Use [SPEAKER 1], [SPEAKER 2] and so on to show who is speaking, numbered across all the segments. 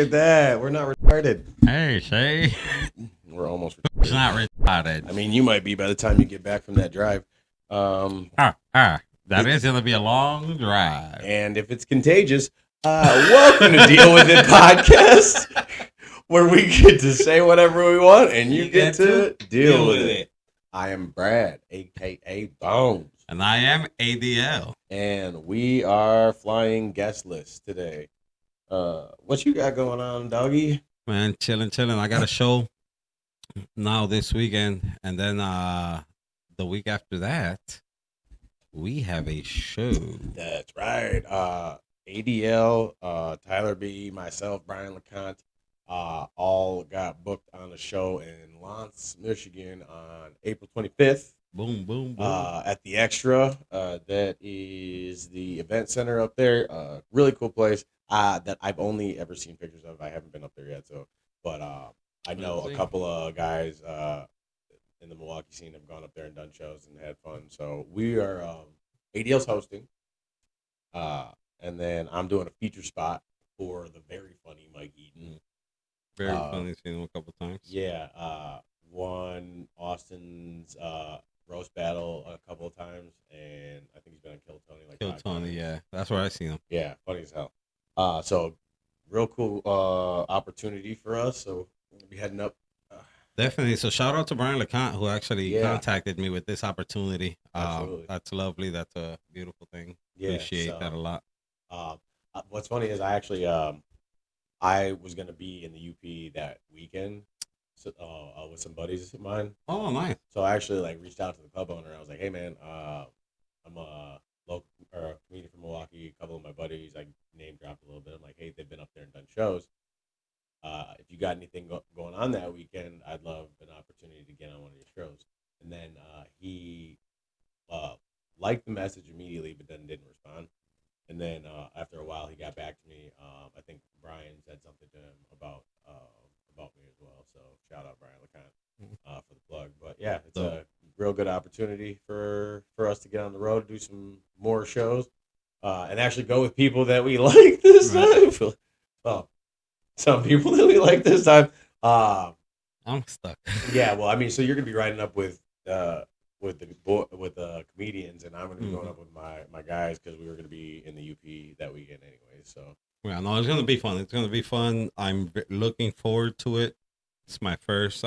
[SPEAKER 1] at that. We're not retarded.
[SPEAKER 2] Hey, Shay.
[SPEAKER 1] We're almost retarded.
[SPEAKER 2] It's not retarded.
[SPEAKER 1] I mean, you might be by the time you get back from that drive.
[SPEAKER 2] That is going to be a long drive.
[SPEAKER 1] And if it's contagious, welcome to Deal With It podcast, where we get to say whatever we want and you get to deal with it. I am Brad, a.k.a. Bones.
[SPEAKER 2] And I am ADL.
[SPEAKER 1] And we are flying guest list today. What you got going on, doggy?
[SPEAKER 2] Man, chilling. I got a show now this weekend. And then the week after that, we have a show.
[SPEAKER 1] That's right. ADL, Tyler B., myself, Brian LeConte, all got booked on a show in Lance, Michigan on April 25th.
[SPEAKER 2] Boom, boom, boom.
[SPEAKER 1] At the Extra. That is the event center up there. Really cool place that I've only ever seen pictures of. I haven't been up there yet, but I know a couple of guys in the Milwaukee scene have gone up there and done shows and had fun. So we are ADL's hosting. And then I'm doing a feature spot for the very funny Mike Eaton.
[SPEAKER 2] Very funny. Seen him a couple times.
[SPEAKER 1] Yeah. Won Austin's roast battle a couple of times, and I think he's been on Kill Tony.
[SPEAKER 2] Kill Tony, yeah. That's where I seen him.
[SPEAKER 1] Yeah, funny as hell. So real cool opportunity for us. So we'll be heading up.
[SPEAKER 2] Definitely. So shout out to Brian LeConte, who actually contacted me with this opportunity.
[SPEAKER 1] Absolutely.
[SPEAKER 2] That's lovely. That's a beautiful thing.
[SPEAKER 1] Yeah,
[SPEAKER 2] appreciate that a lot.
[SPEAKER 1] What's funny is I actually I was gonna be in the UP that weekend, so, with some buddies of mine.
[SPEAKER 2] Oh, nice.
[SPEAKER 1] So I actually reached out to the club owner. I was like, "Hey, man, I'm a local or a comedian from Milwaukee. A couple of my buddies, I name dropped a little bit. I'm like, hey, they've been up there and done shows. If you got anything going on that weekend, I'd love an opportunity to get on one of your shows." And then he liked the message immediately, but then didn't respond. And then after a while, he got back to me. I think Brian said something to him about me as well. So shout out Brian LeConte for the plug. But yeah, it's a real good opportunity for us to get on the road, do some more shows, and actually go with people that we like this time. Well, some people that we like this time.
[SPEAKER 2] I'm stuck.
[SPEAKER 1] Yeah, well, I mean, so you're gonna be riding up with comedians, and I'm gonna be going up with my guys because we were gonna be in the UP that weekend anyway. So
[SPEAKER 2] yeah, no, it's gonna be fun. It's gonna be fun. I'm looking forward to it. It's my first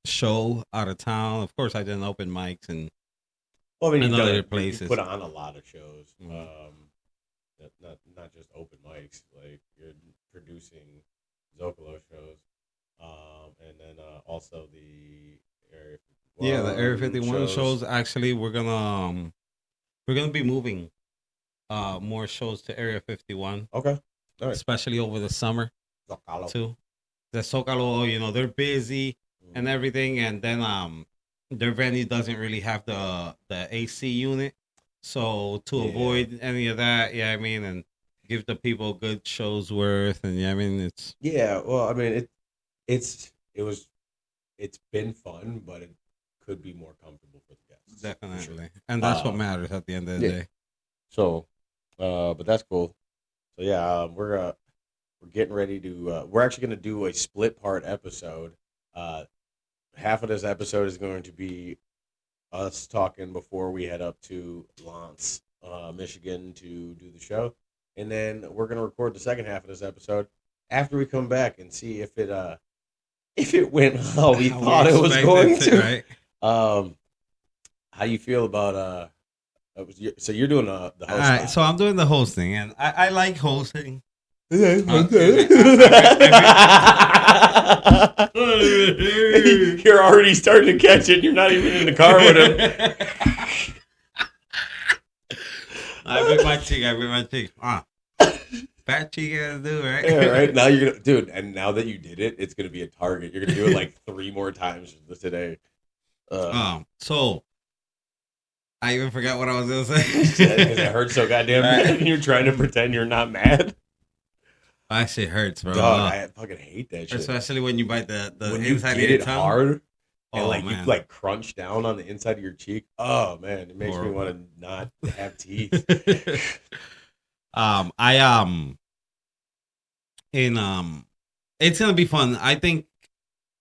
[SPEAKER 2] show out of town. Of course, I did open mics and other places.
[SPEAKER 1] You put on a lot of shows. Not just open mics. Like you're producing Zocalo shows, and then also the Area 51.
[SPEAKER 2] Yeah, the Area 51 shows. Actually, we're gonna be moving more shows to Area 51.
[SPEAKER 1] Okay, all right.
[SPEAKER 2] Especially over the summer
[SPEAKER 1] Zocalo
[SPEAKER 2] too. The Zocalo, they're busy and everything, and then their venue doesn't really have the AC unit, so to avoid any of that, and give the people good shows worth, and it's
[SPEAKER 1] well, I mean it's been fun, but it could be more comfortable for the guests.
[SPEAKER 2] Definitely,
[SPEAKER 1] sure.
[SPEAKER 2] And that's what matters at the end of the day.
[SPEAKER 1] So, but that's cool. So yeah, we're getting ready to. We're actually going to do a split part episode. Half of this episode is going to be us talking before we head up to Lance, Michigan, to do the show, and then we're going to record the second half of this episode after we come back and see if it went how we thought it was going to.
[SPEAKER 2] Right?
[SPEAKER 1] How you feel about so you're doing the host?
[SPEAKER 2] All right, so I'm doing the hosting, and I like hosting.
[SPEAKER 1] You're already starting to catch it. You're not even in the car with him.
[SPEAKER 2] I bit my cheek. Fat cheek gotta do, right?
[SPEAKER 1] Yeah, right. Now you're gonna, dude. And now that you did it, it's gonna be a target. You're gonna do it like 3 more times today.
[SPEAKER 2] So I even forgot what I was gonna say
[SPEAKER 1] because it hurts so goddamn bad. And you're trying to pretend you're not mad.
[SPEAKER 2] That shit hurts, bro.
[SPEAKER 1] Dog, I fucking hate that shit.
[SPEAKER 2] Especially when you bite the
[SPEAKER 1] when
[SPEAKER 2] inside
[SPEAKER 1] you
[SPEAKER 2] of
[SPEAKER 1] get
[SPEAKER 2] your
[SPEAKER 1] it
[SPEAKER 2] tongue.
[SPEAKER 1] hard, and
[SPEAKER 2] man.
[SPEAKER 1] you crunch down on the inside of your cheek. Oh man, it makes me want to not have teeth.
[SPEAKER 2] And it's gonna be fun. I think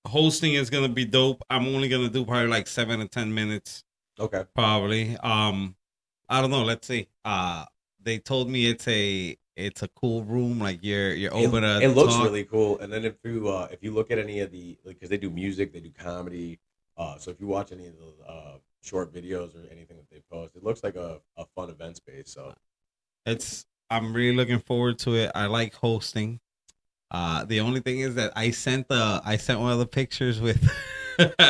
[SPEAKER 2] hosting is gonna be dope. I'm only gonna do probably like 7 to 10 minutes,
[SPEAKER 1] Okay.
[SPEAKER 2] probably. I don't know. Let's see. They told me it's a cool room. Like you're
[SPEAKER 1] It
[SPEAKER 2] open to
[SPEAKER 1] it looks
[SPEAKER 2] talk.
[SPEAKER 1] really cool. And then if you look at any of the, because they do music, they do comedy. So if you watch any of the short videos or anything that they post, it looks like a fun event space. So
[SPEAKER 2] It's I'm really looking forward to it. I like hosting. The only thing is that I sent one of the pictures with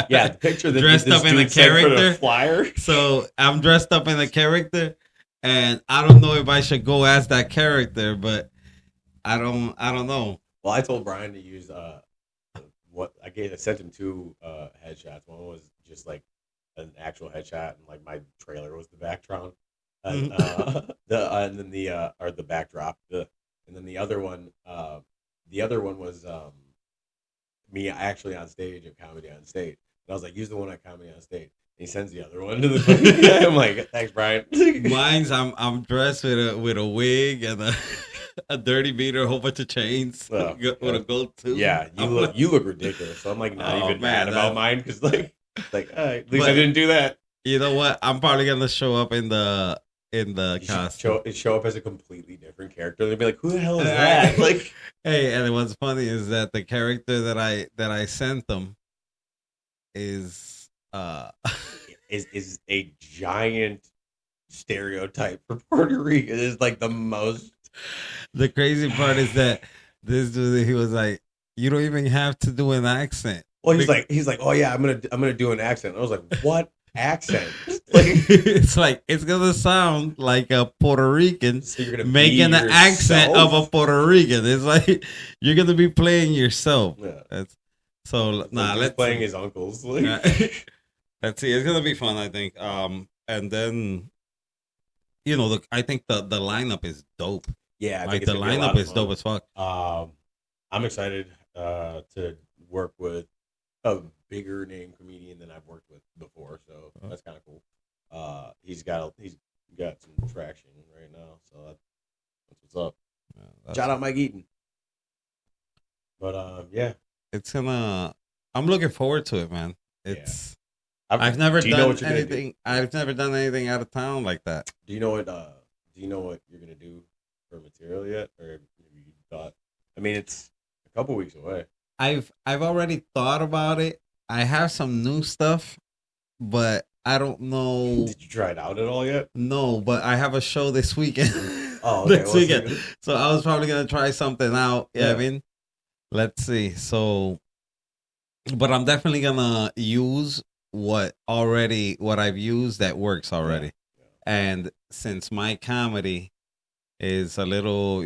[SPEAKER 1] yeah, the picture that
[SPEAKER 2] dressed
[SPEAKER 1] this
[SPEAKER 2] up in a
[SPEAKER 1] dude sent for the
[SPEAKER 2] character.
[SPEAKER 1] flyer.
[SPEAKER 2] So I'm dressed up in a character, and I don't know if I should go as that character, but I don't know.
[SPEAKER 1] Well, I told Brian to use I sent him two headshots. One was just like an actual headshot, and like my trailer was the background, and and then the backdrop. And then the other one was me actually on stage at Comedy on Stage. And I was like, use the one at Comedy on Stage. And he sends the other one to the guy. I'm like, thanks, Brian.
[SPEAKER 2] Mine's I'm dressed with a wig and a dirty beater, a whole bunch of chains
[SPEAKER 1] Oh,
[SPEAKER 2] with a gold tooth.
[SPEAKER 1] yeah, you look ridiculous. So I'm like not
[SPEAKER 2] Oh
[SPEAKER 1] even
[SPEAKER 2] man,
[SPEAKER 1] mad about mine because like all right, at least
[SPEAKER 2] But
[SPEAKER 1] I didn't do that.
[SPEAKER 2] you know what? I'm probably gonna show up in the
[SPEAKER 1] You should
[SPEAKER 2] costume.
[SPEAKER 1] show up as a completely different character. They'd be like, who the hell is
[SPEAKER 2] Hey,
[SPEAKER 1] that? Like,
[SPEAKER 2] and what's funny is that the character that I sent them is
[SPEAKER 1] is a giant stereotype for Puerto Rico. It is like the most.
[SPEAKER 2] the crazy part is that this dude, he was like, you don't even have to do an accent.
[SPEAKER 1] Well, he's like, oh yeah, I'm gonna do an accent. I was like, what accent? Like,
[SPEAKER 2] It's like it's gonna sound like a Puerto Rican
[SPEAKER 1] so you're gonna be
[SPEAKER 2] making an accent of a
[SPEAKER 1] yourself?
[SPEAKER 2] Puerto Rican. It's like you're gonna be playing yourself.
[SPEAKER 1] Yeah,
[SPEAKER 2] That's so
[SPEAKER 1] it's
[SPEAKER 2] nah.
[SPEAKER 1] like he's
[SPEAKER 2] Let's
[SPEAKER 1] playing
[SPEAKER 2] see.
[SPEAKER 1] his uncles. Like,
[SPEAKER 2] Yeah. Let's see. It's gonna be fun. I think. And then I think the lineup is dope.
[SPEAKER 1] yeah, I think
[SPEAKER 2] Like
[SPEAKER 1] it's
[SPEAKER 2] the
[SPEAKER 1] gonna be a lot
[SPEAKER 2] lineup
[SPEAKER 1] of
[SPEAKER 2] is dope
[SPEAKER 1] fun.
[SPEAKER 2] as fuck.
[SPEAKER 1] I'm excited to work with a bigger name comedian than I've worked with before, so that's kind of cool. He's got some traction right now, so that's what's up. Shout out Mike Eaton. But yeah,
[SPEAKER 2] It's gonna. I'm looking forward to it, man.
[SPEAKER 1] yeah.
[SPEAKER 2] It's. I've never
[SPEAKER 1] Do you know
[SPEAKER 2] done
[SPEAKER 1] what you're gonna do?
[SPEAKER 2] anything. I've never done anything out of town like that.
[SPEAKER 1] Do you know what? Do you know what you're gonna do for material yet, or have you thought? I mean, it's a couple weeks away.
[SPEAKER 2] I've already thought about it. I have some new stuff, but I don't know.
[SPEAKER 1] Did you try it out at all yet?
[SPEAKER 2] No, but I have a show this weekend.
[SPEAKER 1] Oh, okay.
[SPEAKER 2] Next weekend. So I was probably gonna try something out. Yeah,
[SPEAKER 1] Yeah.
[SPEAKER 2] I mean, let's see. So, but I'm definitely gonna use what I've used that works already.
[SPEAKER 1] Yeah.
[SPEAKER 2] And since my comedy is a little,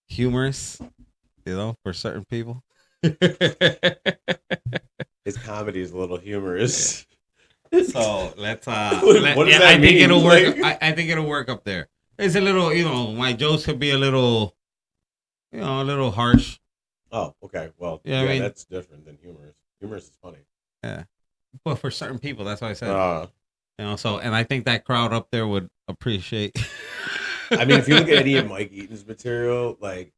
[SPEAKER 2] humorous, for certain people.
[SPEAKER 1] His comedy is a little humorous.
[SPEAKER 2] So let's
[SPEAKER 1] What does that
[SPEAKER 2] I think
[SPEAKER 1] mean?
[SPEAKER 2] it'll work.
[SPEAKER 1] Like-
[SPEAKER 2] I think it'll work up there. It's a little, my jokes could be a little, a little harsh.
[SPEAKER 1] Oh, okay. Well,
[SPEAKER 2] Yeah,
[SPEAKER 1] yeah,
[SPEAKER 2] I mean-
[SPEAKER 1] that's different than humorous. Humorous is funny.
[SPEAKER 2] Yeah, but for certain people, that's why I said. So, and I think that crowd up there would appreciate.
[SPEAKER 1] I mean, if you look at any of Mike Eaton's material, like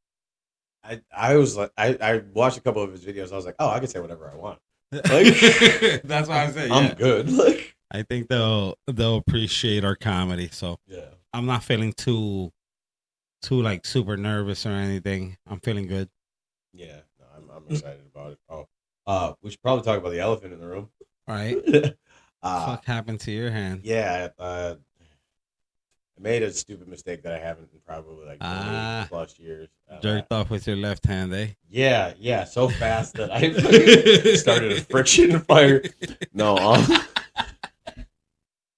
[SPEAKER 1] I was like, I watched a couple of his videos. I was like, oh, I can say whatever I want. Like,
[SPEAKER 2] That's why I said. Yeah.
[SPEAKER 1] I'm good. Like,
[SPEAKER 2] I think they'll appreciate our comedy. So
[SPEAKER 1] yeah,
[SPEAKER 2] I'm not feeling too like super nervous or anything. I'm feeling good.
[SPEAKER 1] yeah. No, I'm excited about it. Oh, we should probably talk about the elephant in the room.
[SPEAKER 2] All right. Fuck happened to your hand?
[SPEAKER 1] Yeah, I made a stupid mistake that I haven't in probably like 20 plus years.
[SPEAKER 2] Jerked off with your left hand, eh?
[SPEAKER 1] Yeah, so fast that I started a friction fire. No,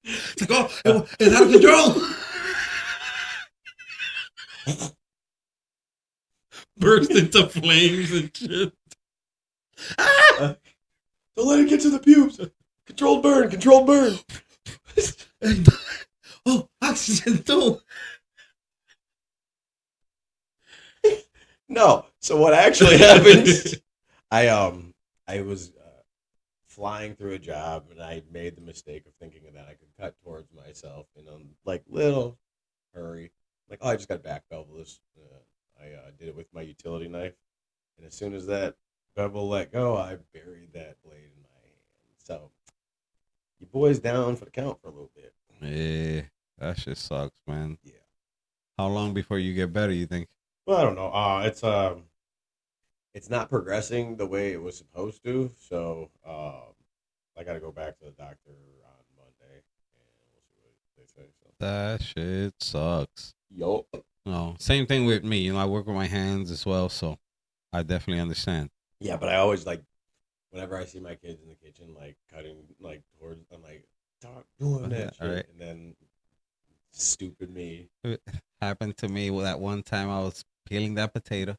[SPEAKER 2] It's like, oh, it's out of control. Burst into flames and shit.
[SPEAKER 1] don't let it get to the pubes. Controlled burn.
[SPEAKER 2] Oh, oxygen too.
[SPEAKER 1] No. So what actually happened? I was flying through a job and I made the mistake of thinking that I could cut towards myself in a like little hurry. Like, oh, I just got to back bevel this. I did it with my utility knife, and as soon as that bevel let go, I buried that blade in my hand. So you boys down for the count for a little bit.
[SPEAKER 2] Yeah, that shit sucks, man.
[SPEAKER 1] Yeah.
[SPEAKER 2] How long before you get better, you think?
[SPEAKER 1] Well, I don't know. It's not progressing the way it was supposed to. So I got to go back to the doctor on Monday, and we'll see what they say. So.
[SPEAKER 2] That shit sucks.
[SPEAKER 1] Yup.
[SPEAKER 2] No, same thing with me. I work with my hands as well, so I definitely understand.
[SPEAKER 1] Yeah, but I always like whenever I see my kids in the kitchen, like cutting like towards, I'm like, stop doing that
[SPEAKER 2] All
[SPEAKER 1] shit,
[SPEAKER 2] right.
[SPEAKER 1] and then stupid me.
[SPEAKER 2] It happened to me that one time I was peeling that potato.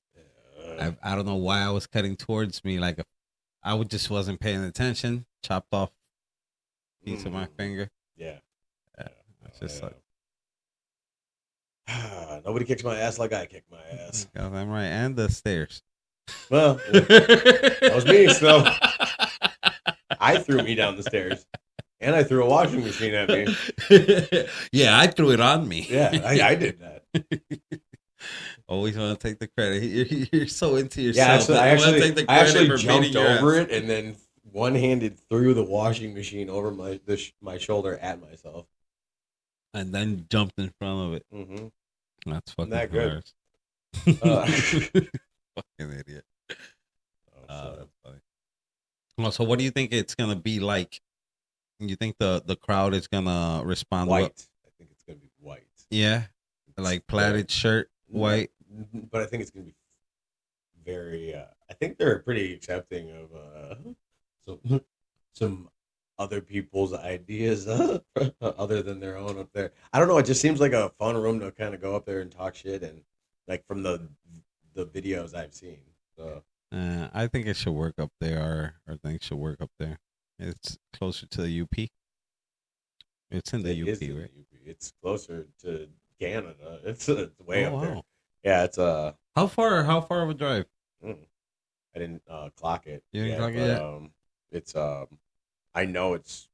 [SPEAKER 1] Uh,
[SPEAKER 2] I don't know why I was cutting towards me. Like I just wasn't paying attention. Chopped off a piece of my finger.
[SPEAKER 1] Yeah.
[SPEAKER 2] Yeah, it's just like
[SPEAKER 1] Nobody kicks my ass like I kick my ass.
[SPEAKER 2] I'm right, and the stairs.
[SPEAKER 1] Well, yeah, that was me. So I threw me down the stairs, and I threw a washing machine at me.
[SPEAKER 2] Yeah, I threw it on me.
[SPEAKER 1] Yeah, I did that.
[SPEAKER 2] Always want to take the credit. You're so into
[SPEAKER 1] Yeah,
[SPEAKER 2] yourself.
[SPEAKER 1] I actually
[SPEAKER 2] for
[SPEAKER 1] jumped
[SPEAKER 2] beating your
[SPEAKER 1] over
[SPEAKER 2] ass.
[SPEAKER 1] it and then one-handed threw the washing machine over my shoulder at myself.
[SPEAKER 2] And then jumped in front of it.
[SPEAKER 1] Mm-hmm.
[SPEAKER 2] That's fucking
[SPEAKER 1] That good.
[SPEAKER 2] hilarious. Fucking idiot.
[SPEAKER 1] So.
[SPEAKER 2] That's funny. Well, so what do you think it's gonna be like? You think the crowd is gonna respond?
[SPEAKER 1] White. I think it's gonna be white.
[SPEAKER 2] Yeah, like plaid shirt, white.
[SPEAKER 1] But I think it's gonna be very. I think they're pretty accepting of some other people's ideas other than their own up there. I don't know. It just seems like a fun room to kind of go up there and talk shit and like from the videos I've seen. So.
[SPEAKER 2] I think it should work up there, or things should work up there. It's closer to the UP. It's in the
[SPEAKER 1] It is
[SPEAKER 2] UP,
[SPEAKER 1] in the
[SPEAKER 2] right?
[SPEAKER 1] UP. It's closer to Canada. It's way
[SPEAKER 2] Oh
[SPEAKER 1] up there.
[SPEAKER 2] wow!
[SPEAKER 1] Yeah, it's
[SPEAKER 2] How far? How far of a drive?
[SPEAKER 1] I didn't clock it.
[SPEAKER 2] You didn't
[SPEAKER 1] Yet,
[SPEAKER 2] clock it
[SPEAKER 1] but,
[SPEAKER 2] yet?
[SPEAKER 1] it's I know it's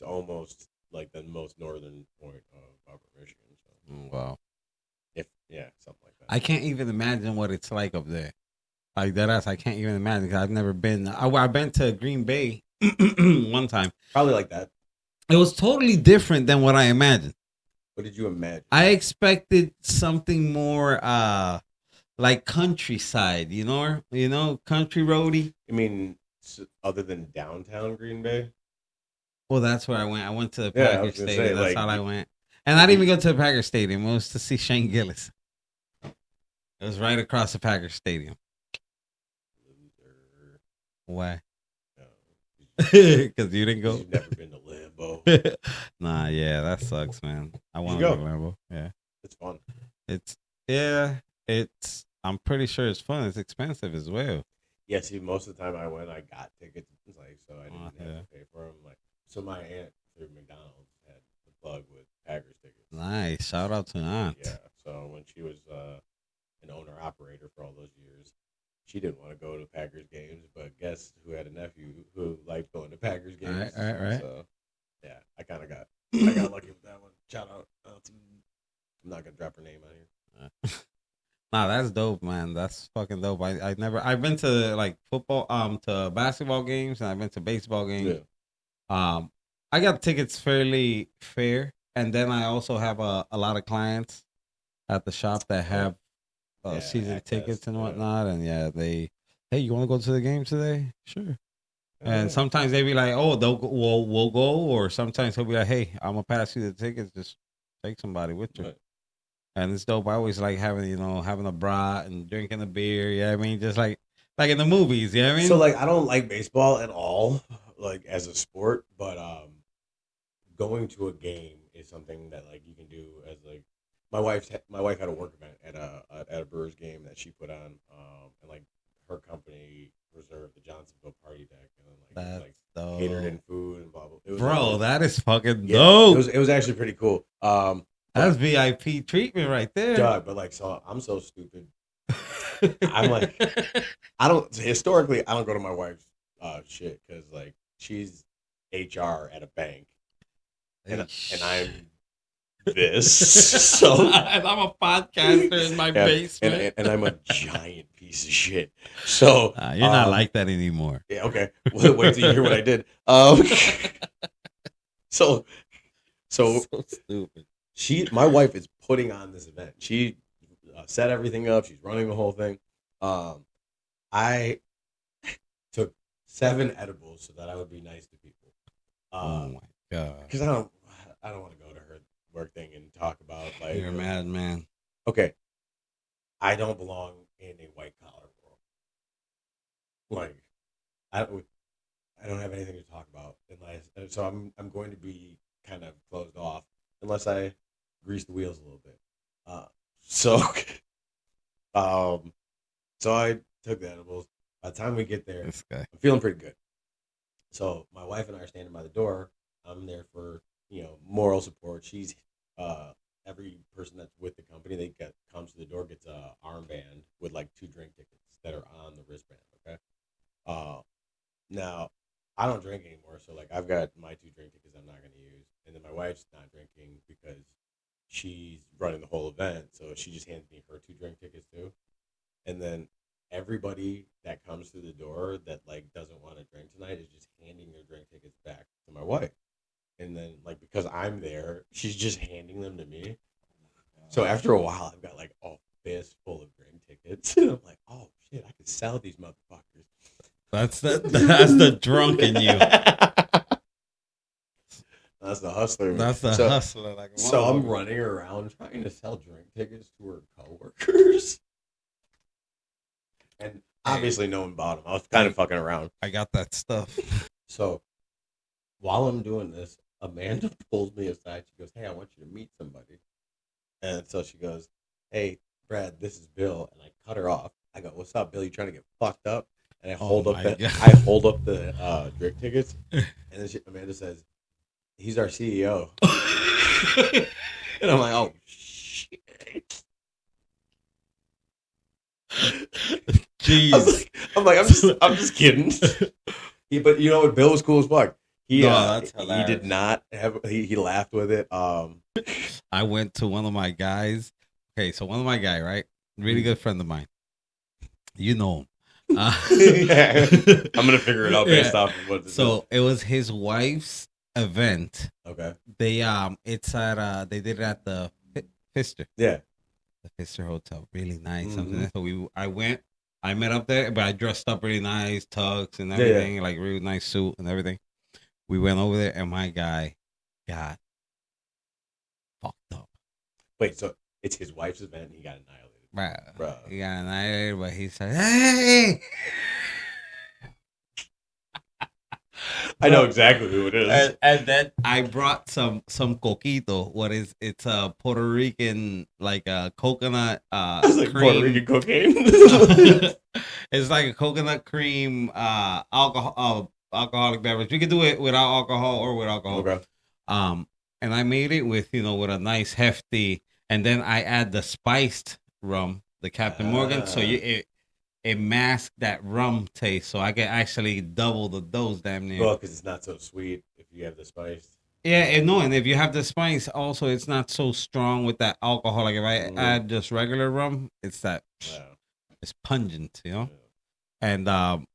[SPEAKER 1] almost like the most northern point of Upper Michigan. So
[SPEAKER 2] Wow!
[SPEAKER 1] something like that.
[SPEAKER 2] I can't even imagine what it's like up there. Like that ass, I can't even imagine because I've never been. I've been to Green Bay one time.
[SPEAKER 1] Probably like that.
[SPEAKER 2] It was totally different than what I imagined.
[SPEAKER 1] What did you imagine?
[SPEAKER 2] I expected something more like countryside, country roady.
[SPEAKER 1] I mean, other than downtown Green Bay?
[SPEAKER 2] Well, that's where I went. I went to the
[SPEAKER 1] Yeah, I
[SPEAKER 2] Packers
[SPEAKER 1] was gonna
[SPEAKER 2] Stadium.
[SPEAKER 1] say,
[SPEAKER 2] That's
[SPEAKER 1] like,
[SPEAKER 2] all I went. And I didn't even go to the Packers Stadium. It was to see Shane Gillis. It was right across the Packers Stadium.
[SPEAKER 1] Loser.
[SPEAKER 2] Why?
[SPEAKER 1] No.
[SPEAKER 2] Because you didn't go?
[SPEAKER 1] You've never been to Lambeau.
[SPEAKER 2] Nah, yeah, that sucks, man. I want to
[SPEAKER 1] go.
[SPEAKER 2] go to Lambeau. Yeah.
[SPEAKER 1] It's fun.
[SPEAKER 2] It's I'm pretty sure it's fun. It's expensive as well.
[SPEAKER 1] Yeah, see, most of the time I went, I got tickets, like, so I didn't have
[SPEAKER 2] yeah.
[SPEAKER 1] to pay for them. Like, so my aunt through McDonald's had the plug with Packers tickets.
[SPEAKER 2] Nice. Shout out to Aunt.
[SPEAKER 1] Yeah, so when she was an owner operator for all those years, she didn't want to go to Packers games, but guess who had a nephew who liked going to Packers games?
[SPEAKER 2] All right.
[SPEAKER 1] So yeah, I got lucky with that one. Shout out. I'm not gonna drop her name out here.
[SPEAKER 2] Nah, that's dope, man. That's fucking dope. I've been to like football, to basketball games, and I've been to baseball games.
[SPEAKER 1] Yeah.
[SPEAKER 2] I got tickets fairly fair, and then I also have a lot of clients at the shop that have season tickets and whatnot, and hey, you want to go to the game today? Sure. And sometimes they be like, oh, we'll go, or sometimes he'll be like, hey, I'm gonna pass you the tickets, just take somebody with you. Right. And it's dope. I always like having a brat and drinking a beer. Yeah, I mean, just like in the movies. Yeah, I mean,
[SPEAKER 1] so like I don't like baseball at all, like as a sport, but going to a game is something that like you can do as like my wife had a work event at a Brewers game that she put on, and like her company reserved the Johnsonville party deck, and then like catered in food and blah blah. It was
[SPEAKER 2] bro, that is fucking dope.
[SPEAKER 1] It was actually pretty cool.
[SPEAKER 2] That's VIP treatment right there.
[SPEAKER 1] Doug, but like, so I'm so stupid. I'm like, I don't go to my wife's shit because like she's HR at a bank, and I'm this. So
[SPEAKER 2] and I'm a podcaster in my basement.
[SPEAKER 1] and I'm a giant piece of shit. So
[SPEAKER 2] You're not like that anymore.
[SPEAKER 1] Yeah, okay. Wait till you hear what I did. So
[SPEAKER 2] So stupid.
[SPEAKER 1] my wife is putting on this event. She set everything up. She's running the whole thing. I took 7 edibles so that I would be nice to people.
[SPEAKER 2] Oh my god!
[SPEAKER 1] Because I don't want to go to her work thing and talk about like
[SPEAKER 2] you're a madman.
[SPEAKER 1] Okay, I don't belong in a white collar world. Like I don't have anything to talk about unless, so I'm going to be kind of closed off unless I grease the wheels a little bit. So so I took the edibles. By the time we get there, I'm feeling pretty good. So my wife and I are standing by the door. I'm there for moral support. She's every person that's with the company comes to the door gets a armband with like 2 drink tickets that are on the wristband. Okay. Now I don't drink anymore, so like I've got my 2 drink tickets I'm not going to use, and then my wife's not drinking because she's running the whole event, so she just hands me her 2 drink tickets too, and then everybody that comes through the door that like doesn't want to drink tonight is just handing their drink tickets back to my wife, and then like because I'm there, she's just handing them to me. So after a while, I've got like a fist full of drink tickets, and I'm like, oh shit, I can sell these motherfuckers.
[SPEAKER 2] That's the drunk in you.
[SPEAKER 1] That's the hustler.
[SPEAKER 2] That's the hustler. Like
[SPEAKER 1] so I'm running around trying to sell drink tickets to her coworkers, and obviously no one bought them. I was kind of fucking around.
[SPEAKER 2] I got that stuff.
[SPEAKER 1] So while I'm doing this, Amanda pulls me aside. She goes, "Hey, I want you to meet somebody." And so she goes, "Hey, Brad, this is Bill." And I cut her off. I go, "What's up, Bill? You trying to get fucked up?" And I hold up the drink tickets, and then Amanda says, "He's our CEO." And I'm like, "Oh shit!"
[SPEAKER 2] Jeez.
[SPEAKER 1] I'm just kidding. But you know what? Bill was cool as fuck. He did not have. He laughed with it.
[SPEAKER 2] I went to one of my guys. Okay, so one of my guy, right? Really good friend of mine. You know him.
[SPEAKER 1] Yeah. I'm gonna figure it out based off of what.
[SPEAKER 2] So it was his wife's event.
[SPEAKER 1] Okay.
[SPEAKER 2] They it's at they did it at the Pfister.
[SPEAKER 1] Yeah.
[SPEAKER 2] The Pfister Hotel, really nice. Mm-hmm. So I met up there, but I dressed up really nice, tux and everything, like really nice suit and everything. We went over there, and my guy got fucked up.
[SPEAKER 1] Wait, so it's his wife's event, and he got annihilated.
[SPEAKER 2] Bro. He got annihilated, but he said, "Hey."
[SPEAKER 1] I know exactly who it is.
[SPEAKER 2] And then I brought some coquito. It's a Puerto Rican like a coconut
[SPEAKER 1] it's like
[SPEAKER 2] cream.
[SPEAKER 1] Puerto Rican cocaine.
[SPEAKER 2] It's like a coconut cream alcoholic beverage. We could do it without alcohol or with alcohol.
[SPEAKER 1] Okay.
[SPEAKER 2] And I made it with with a nice hefty, and then I add the spiced rum, the Captain Morgan, so it masks that rum taste, so I can actually double the dose damn near.
[SPEAKER 1] Well, because it's not so sweet if you have the spice.
[SPEAKER 2] Yeah, and if you have the spice, also it's not so strong with that alcohol. Like if I add just regular rum, it's it's pungent, Yeah. And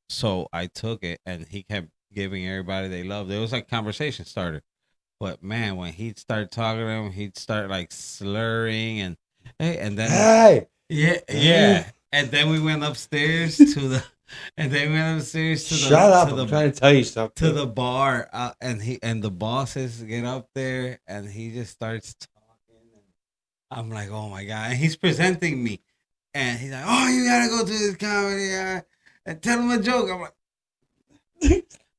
[SPEAKER 2] so I took it, and he kept giving everybody they loved. It was like conversation starter. But man, when he'd start talking to them, he'd start like slurring and yeah. And then we went upstairs to the
[SPEAKER 1] Shut up! I'm trying to tell you something.
[SPEAKER 2] To the bar, and the bosses get up there, and he just starts talking. And I'm like, oh my god! And he's presenting me, and he's like, oh, you gotta go to this comedy and tell him a joke. I'm like,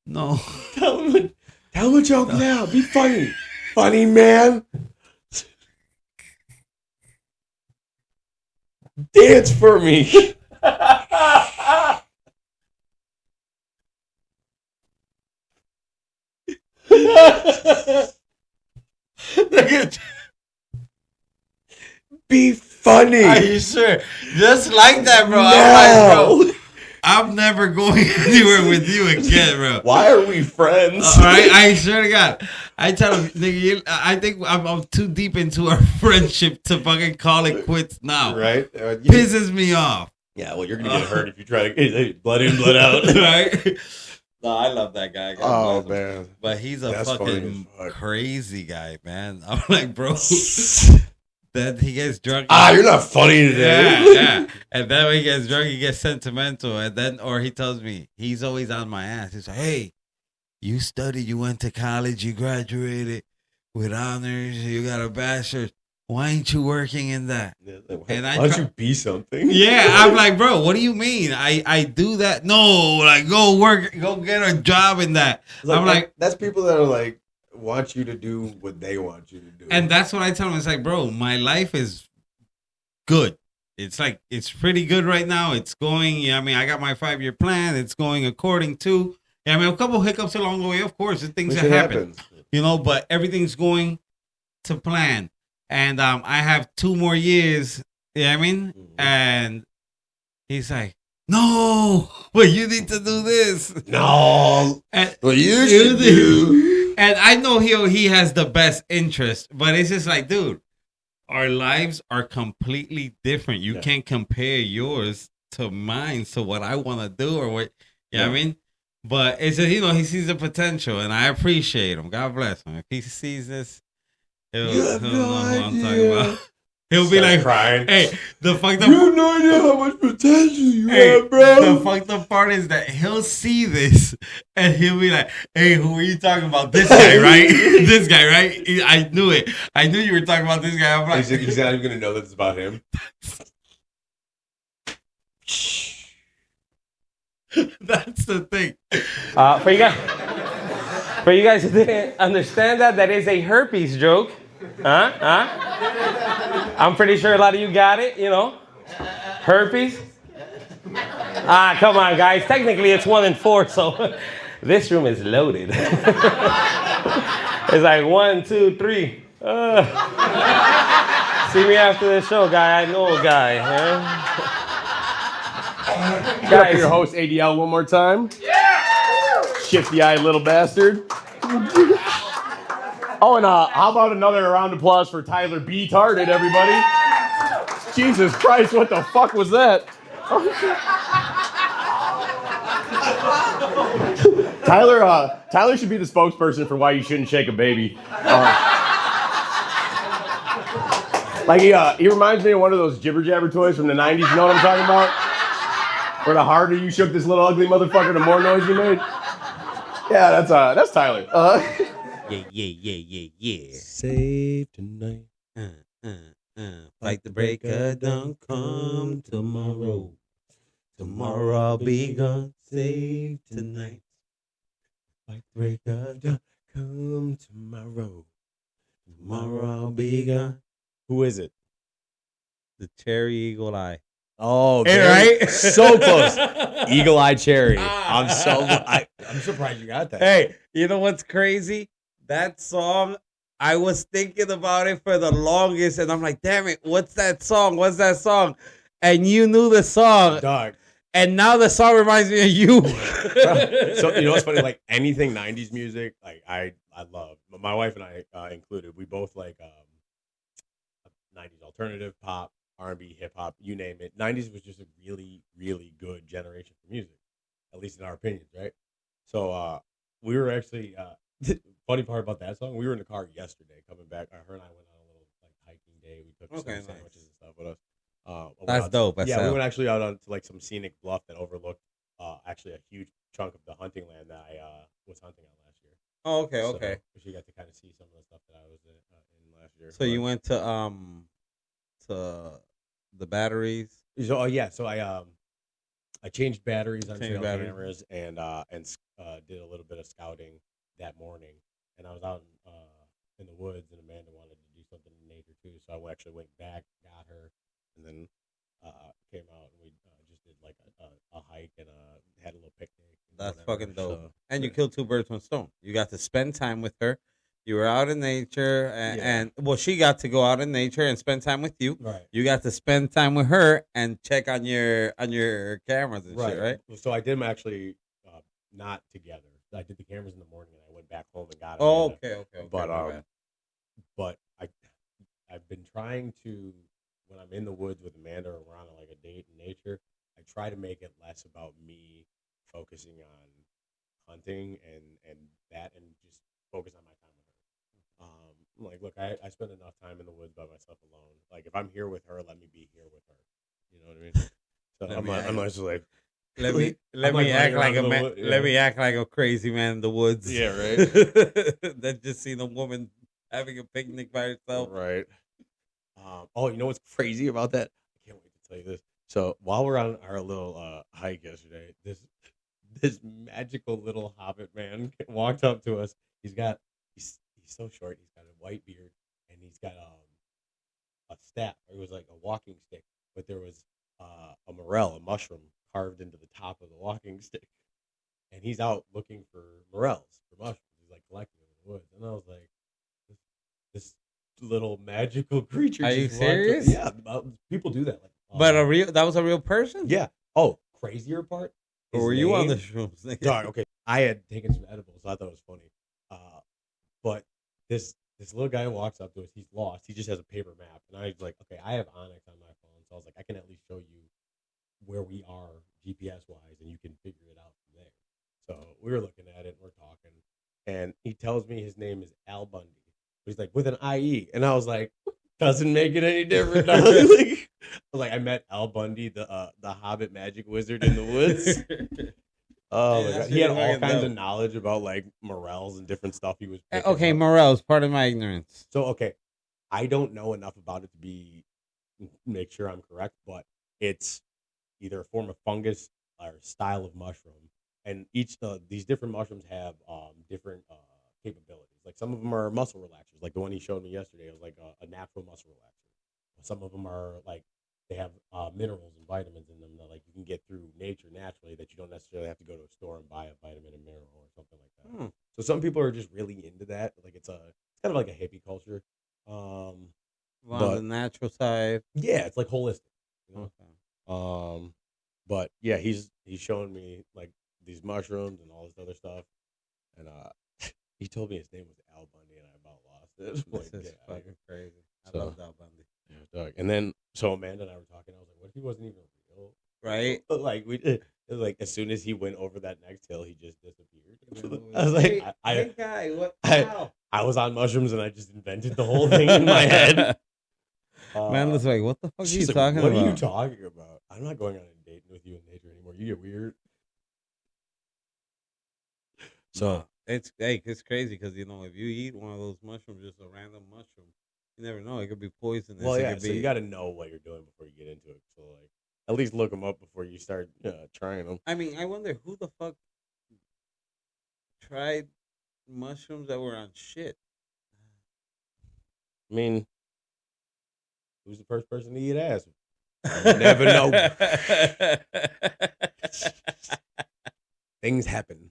[SPEAKER 2] no,
[SPEAKER 1] tell him a joke now. Be funny man. Dance for me. Be funny.
[SPEAKER 2] Are you sure? Just like that, bro.
[SPEAKER 1] No.
[SPEAKER 2] I'm like, bro. I'm never going anywhere with you again, bro.
[SPEAKER 1] Why are we friends?
[SPEAKER 2] All right, I swear to God, I tell him, nigga, I think I'm too deep into our friendship to fucking call it quits now.
[SPEAKER 1] Right?
[SPEAKER 2] Pisses me off.
[SPEAKER 1] Yeah, well, you're gonna get hurt if you try to blood in, blood out.
[SPEAKER 2] Right? No, I love that guy.
[SPEAKER 1] Oh man,
[SPEAKER 2] but he's a fucking crazy guy, man. I'm like, bro. Then he gets drunk.
[SPEAKER 1] You're not funny today.
[SPEAKER 2] Yeah. And then when he gets drunk, he gets sentimental. And then, or he tells me, he's always on my ass. He's like, hey, you studied, you went to college, you graduated with honors, you got a bachelor's. Why ain't you working in that?
[SPEAKER 1] And why don't you be something?
[SPEAKER 2] Yeah, I'm like, bro, what do you mean? I do that? No, like, go work, go get a job in that. I'm like,
[SPEAKER 1] that's people that are like, want you to do what they want you to do.
[SPEAKER 2] And that's what I tell them. It's like, bro, my life is good. It's like, it's pretty good right now. It's going, I mean, I got my 5-year plan. It's going according to, I mean, a couple hiccups along the way, of course, and things that happen, you know, but everything's going to plan. And I have 2 more years, you know what I mean? Mm-hmm. And he's like, no, but you need to do this.
[SPEAKER 1] No, what you should do.
[SPEAKER 2] And I know he has the best interest, but it's just like, dude, our lives are completely different. You can't compare yours to mine, to what I want to do or what, you know what I mean? But it's just, you know, he sees the potential, and I appreciate him. God bless him. If he sees this, he'll know what I'm talking about. He'll be like,
[SPEAKER 1] crying.
[SPEAKER 2] Hey, the fucked up.
[SPEAKER 1] You have no idea how much potential you have, bro.
[SPEAKER 2] The fucked up part is that he'll see this and he'll be like, hey, who are you talking about? This guy, right? This guy, right? I knew it. I knew you were talking about this guy. I'm like,
[SPEAKER 1] he's not even going to know that it's about him.
[SPEAKER 2] That's the thing.
[SPEAKER 3] For you guys who didn't understand that is a herpes joke. I'm pretty sure a lot of you got it, you know. Herpes. Come on, guys. Technically, it's 1 in 4, so this room is loaded. It's like 1, 2, 3. See me after the show, guy. I know a guy.
[SPEAKER 4] Guys, your host ADL one more time. Yeah! Shifty-eyed little bastard. Oh, and how about another round of applause for Tyler B. Tarded, everybody? Jesus Christ, what the fuck was that? Tyler should be the spokesperson for why you shouldn't shake a baby. He reminds me of one of those jibber jabber toys from the 90s. You know what I'm talking about? Where the harder you shook this little ugly motherfucker, the more noise you made. Yeah, that's Tyler.
[SPEAKER 2] Yeah.
[SPEAKER 1] Save tonight.
[SPEAKER 2] Fight the break of dawn, come tomorrow. Tomorrow I'll be gone. Save tonight.
[SPEAKER 1] Fight the break of dawn, come tomorrow.
[SPEAKER 2] Tomorrow I'll be gone.
[SPEAKER 1] Who is it?
[SPEAKER 2] The Cherry Eagle Eye.
[SPEAKER 1] Oh,
[SPEAKER 2] hey, right?
[SPEAKER 1] So close. Eagle Eye Cherry. I'm surprised you got that.
[SPEAKER 2] Hey, you know what's crazy? That song, I was thinking about it for the longest, and I'm like, damn it, what's that song? What's that song? And you knew the song.
[SPEAKER 1] Dog.
[SPEAKER 2] And now the song reminds me of you.
[SPEAKER 1] So, you know what's funny? Like, anything 90s music, like, I love. My wife and I included, we both like 90s alternative, pop, R&B, hip-hop, you name it. 90s was just a really, really good generation for music, at least in our opinions, right? So we were actually, funny part about that song, we were in the car yesterday coming back. Her and I went on a little like hiking day. We took some sandwiches and stuff with us.
[SPEAKER 2] That's dope.
[SPEAKER 1] We went actually out on to like some scenic bluff that overlooked actually a huge chunk of the hunting land that I was hunting on last year.
[SPEAKER 2] Oh, okay.
[SPEAKER 1] So you got to kind of see some of the stuff that I was in last year.
[SPEAKER 2] So you went to the batteries.
[SPEAKER 1] So so I changed batteries on trail cameras and did a little bit of scouting that morning. And I was out in the woods, and Amanda wanted to do something in nature too. So I actually went back, got her, and then came out and we just did like a hike and had a little picnic.
[SPEAKER 2] That's fucking dope. So, and you killed 2 birds with 1 stone. You got to spend time with her. You were out in nature, and well, she got to go out in nature and spend time with you.
[SPEAKER 1] Right.
[SPEAKER 2] You got to spend time with her and check on your cameras and shit, right?
[SPEAKER 1] So I did them actually not together. I did the cameras in the morning, and I went back home and got them.
[SPEAKER 2] Oh, okay.
[SPEAKER 1] But
[SPEAKER 2] my bad.
[SPEAKER 1] but I've been trying to, when I'm in the woods with Amanda or we're on like a date in nature, I try to make it less about me focusing on hunting and that, and just focus on my time with her. Like, look, I spend enough time in the woods by myself alone. Like, if I'm here with her, let me be here with her. You know what I mean? So I'm not just like,
[SPEAKER 2] let me act like a man. Let me act like a crazy man in the woods.
[SPEAKER 1] Yeah, right.
[SPEAKER 2] That just seen a woman having a picnic by herself.
[SPEAKER 1] Right. Oh, you know what's crazy about that? I can't wait to tell you this. So while we're on our little hike yesterday, this magical little hobbit man walked up to us. He's so short. He's got a white beard, and he's got a staff. It was like a walking stick, but there was a morel, a mushroom, carved into the top of the walking stick. And he's out looking for morels, for mushrooms. He's like collecting them in the woods. And I was like, this little magical creature.
[SPEAKER 2] Are you
[SPEAKER 1] just walked up-
[SPEAKER 2] serious?
[SPEAKER 1] Yeah, people do that. Like,
[SPEAKER 2] But that was a real person?
[SPEAKER 1] yeah. Oh, crazier part.
[SPEAKER 2] Or were you on the shrooms?
[SPEAKER 1] Dog, okay. I had taken some edibles, so I thought it was funny. But this little guy walks up to us. He's lost. He just has a paper map, and I was like, okay, I have Onyx on my phone, so I was like, I can at least show you where we are GPS wise, and you can figure it out from there. So we were looking at it, and we're talking, and he tells me his name is Al Bundy. But he's like, with an IE, and I was like, doesn't make it any different. I met Al Bundy, the Hobbit magic wizard in the woods. Oh my god, he had all kinds of knowledge about like morels and different stuff he was picking
[SPEAKER 2] Okay,
[SPEAKER 1] up.
[SPEAKER 2] morels, part of my ignorance.
[SPEAKER 1] So okay, I don't know enough about it to make sure I'm correct, but it's either a form of fungus or style of mushroom, and each these different mushrooms have different capabilities. Like some of them are muscle relaxers, like the one he showed me yesterday. It was like a natural muscle relaxer. Some of them are like they have minerals and vitamins in them that like you can get through nature naturally, that you don't necessarily have to go to a store and buy a vitamin and mineral or something like that. So some people are just really into that. Like it's kind of like a hippie culture.
[SPEAKER 2] On the natural side.
[SPEAKER 1] Yeah, it's like holistic. You know?
[SPEAKER 2] Okay.
[SPEAKER 1] But yeah, he's showing me like these mushrooms and all this other stuff, and he told me his name was Al Bundy, and I about lost it.
[SPEAKER 2] This is fucking crazy. I love Al Bundy.
[SPEAKER 1] Yeah, and then so Amanda and I were talking. I was like, "What if he wasn't even real?"
[SPEAKER 2] Right?
[SPEAKER 1] But like it was like as soon as he went over that next hill, he just disappeared. I was like,
[SPEAKER 2] "Hey guy, what?
[SPEAKER 1] I was on mushrooms and I just invented the whole thing in my head."
[SPEAKER 2] Man was like, "What the fuck are you
[SPEAKER 1] like,
[SPEAKER 2] talking about?
[SPEAKER 1] What are you talking about? I'm not going on a date with you in nature anymore. You get weird." So
[SPEAKER 2] it's crazy because if you eat one of those mushrooms, just a random mushroom, you never know. It could be poisonous.
[SPEAKER 1] Well, yeah. So you got to know what you're doing before you get into it. So like, at least look them up before you start trying them.
[SPEAKER 2] I mean, I wonder who the fuck tried mushrooms that were on shit.
[SPEAKER 1] I mean, who's the first person to eat ass? You never know. Things happen.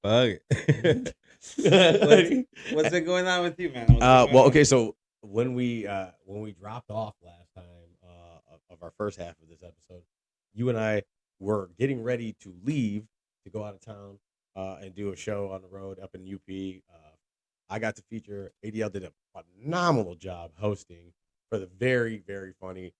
[SPEAKER 2] Fuck it. What's been going on with you, man?
[SPEAKER 1] Well, okay, so when we dropped off last time of our first half of this episode, you and I were getting ready to leave to go out of town and do a show on the road up in UP. I got to feature. ADL did a phenomenal job hosting for the very, very funny.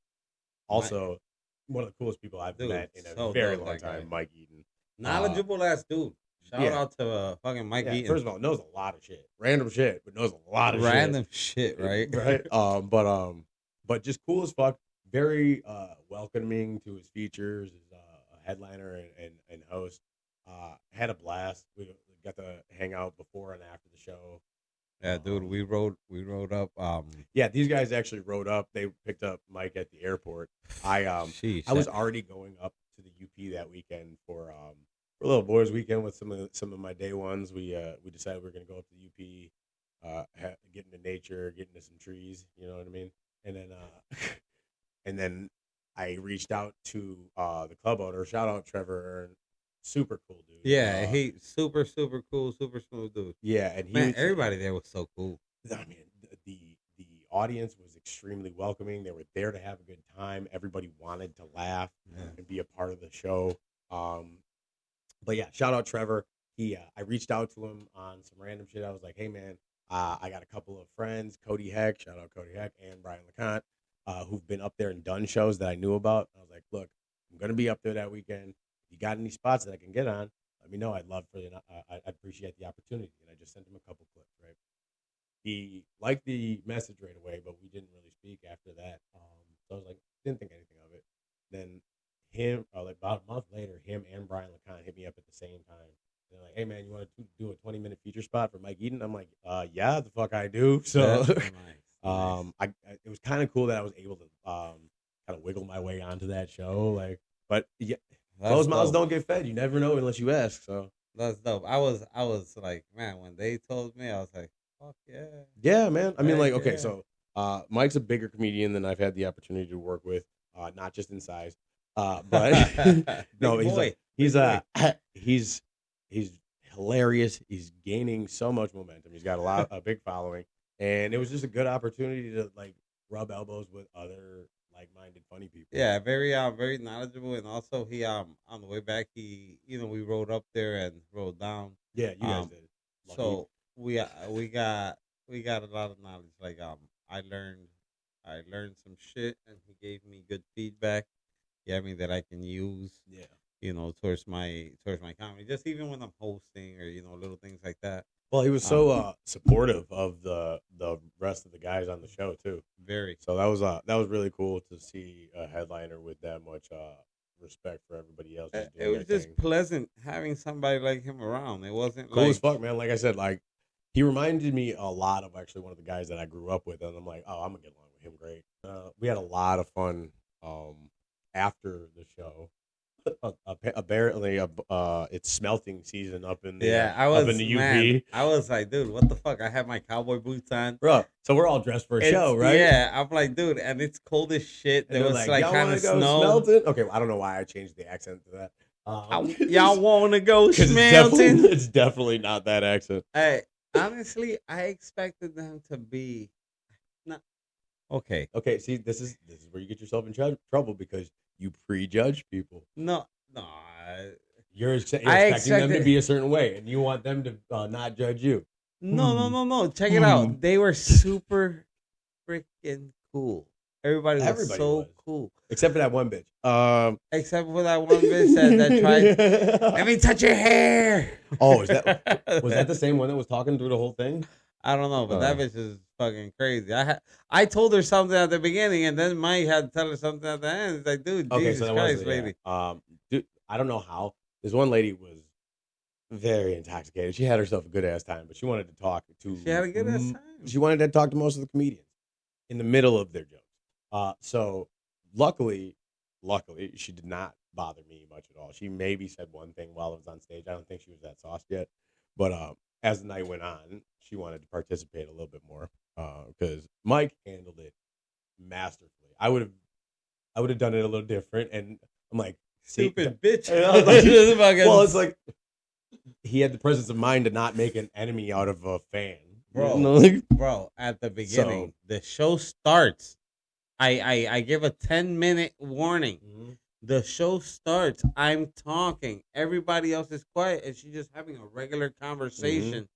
[SPEAKER 1] Also, one of the coolest people I've met in a very long time, Mike Eaton.
[SPEAKER 2] Knowledgeable ass dude. Shout out to fucking Mike Eaton.
[SPEAKER 1] First of all, knows a lot of shit, random shit, but knows a lot of
[SPEAKER 2] random shit, right?
[SPEAKER 1] Right. But just cool as fuck. Very welcoming to his features. Is a headliner and host. Had a blast. We got to hang out before and after the show.
[SPEAKER 2] Yeah, dude, we rode up.
[SPEAKER 1] Yeah, these guys actually rode up. They picked up Mike at the airport. I was already going up to the UP that weekend for a little boys weekend with some of my day ones. We decided we were gonna go up to the UP, get into nature, get into some trees. You know what I mean? And then and then I reached out to the club owner. Shout out Trevor super cool dude.
[SPEAKER 2] Yeah, he super cool, super smooth dude.
[SPEAKER 1] Yeah, and
[SPEAKER 2] Man, everybody there was so cool.
[SPEAKER 1] I mean, the audience was extremely welcoming. They were there to have a good time. Everybody wanted to laugh and be a part of the show. But yeah, shout out Trevor. I reached out to him on some random shit. I was like, hey man, I got a couple of friends, Cody Heck, shout out Cody Heck, and Brian LeConte, who've been up there and done shows that I knew about. I was like, look, I'm gonna be up there that weekend. If you got any spots that I can get on, let me know. I'd love for you. I'd appreciate the opportunity. And I just sent him a couple clips, right? He liked the message right away, but we didn't really speak after that. So I was like, didn't think anything of it. Then him, like about a month later, him and Brian LeConte hit me up at the same time. They're like, hey man, you want to do a 20-minute feature spot for Mike Eden? I'm like, yeah, the fuck I do. So nice. It was kind of cool that I was able to kind of wiggle my way onto that show. Like, but yeah, closed mouths don't get fed. You never know unless you ask. So
[SPEAKER 2] that's dope. I was like, man, when they told me, I was like, fuck yeah.
[SPEAKER 1] Yeah, man. I mean, like, okay, so Mike's a bigger comedian than I've had the opportunity to work with, not just in size, but no, he's hilarious. He's gaining so much momentum. He's got a big following, and it was just a good opportunity to like rub elbows with other like-minded funny people.
[SPEAKER 2] Yeah, very knowledgeable, and also he on the way back we rode up there and rode down.
[SPEAKER 1] Yeah, you guys did.
[SPEAKER 2] Lucky. So we got a lot of knowledge. Like I learned some shit, and he gave me good feedback. Yeah, I mean that I can use. Yeah. Towards my comedy, just even when I'm hosting or little things like that.
[SPEAKER 1] Well, he was so supportive of the rest of the guys on the show too.
[SPEAKER 2] Very.
[SPEAKER 1] So that was really cool to see a headliner with that much respect for everybody else.
[SPEAKER 2] It was just pleasant having somebody like him around. It wasn't
[SPEAKER 1] cool as fuck, man. Like I said, like he reminded me a lot of actually one of the guys that I grew up with, and I'm like, oh, I'm gonna get along with him great. We had a lot of fun after the show. Apparently, it's smelting season up in the up in the UP.
[SPEAKER 2] Man, I was like, dude, what the fuck? I have my cowboy boots on,
[SPEAKER 1] bro. So we're all dressed for a show, right?
[SPEAKER 2] Yeah, I'm like, dude, and it's cold as shit. There was like kind of snow.
[SPEAKER 1] Smelting? Okay, well, I don't know why I changed the accent to that.
[SPEAKER 2] Y'all want to go smelting?
[SPEAKER 1] It's definitely not that accent.
[SPEAKER 2] Hey, honestly, I expected them to be. Okay.
[SPEAKER 1] Okay. See, this is where you get yourself in trouble because you prejudge people.
[SPEAKER 2] No.
[SPEAKER 1] You're expecting them to be a certain way, and you want them to not judge you.
[SPEAKER 2] No. Check it out. They were super freaking cool. Everybody was cool.
[SPEAKER 1] Except for that one bitch.
[SPEAKER 2] Except for that one bitch that tried. Let me touch your hair.
[SPEAKER 1] Oh, was that the same one that was talking through the whole thing?
[SPEAKER 2] I don't know, but that bitch is fucking crazy. I told her something at the beginning, and then Mike had to tell her something at the end. It's like, dude, Jesus Christ, lady.
[SPEAKER 1] Dude, I don't know how. This one lady was very intoxicated. She had herself a good ass time, but she wanted to talk to.
[SPEAKER 2] She had a good ass time.
[SPEAKER 1] She wanted to talk to most of the comedians in the middle of their jokes. So luckily, she did not bother me much at all. She maybe said one thing while I was on stage. I don't think she was that sauced yet, but as the night went on, she wanted to participate a little bit more because Mike handled it masterfully. I would have done it a little different, and I'm like,
[SPEAKER 2] stupid bitch.
[SPEAKER 1] Well, it's like he had the presence of mind to not make an enemy out of a fan,
[SPEAKER 2] bro. At the beginning, the show starts. I give a 10-minute warning. Mm-hmm. The show starts. I'm talking. Everybody else is quiet, and she's just having a regular conversation.
[SPEAKER 1] Mm-hmm.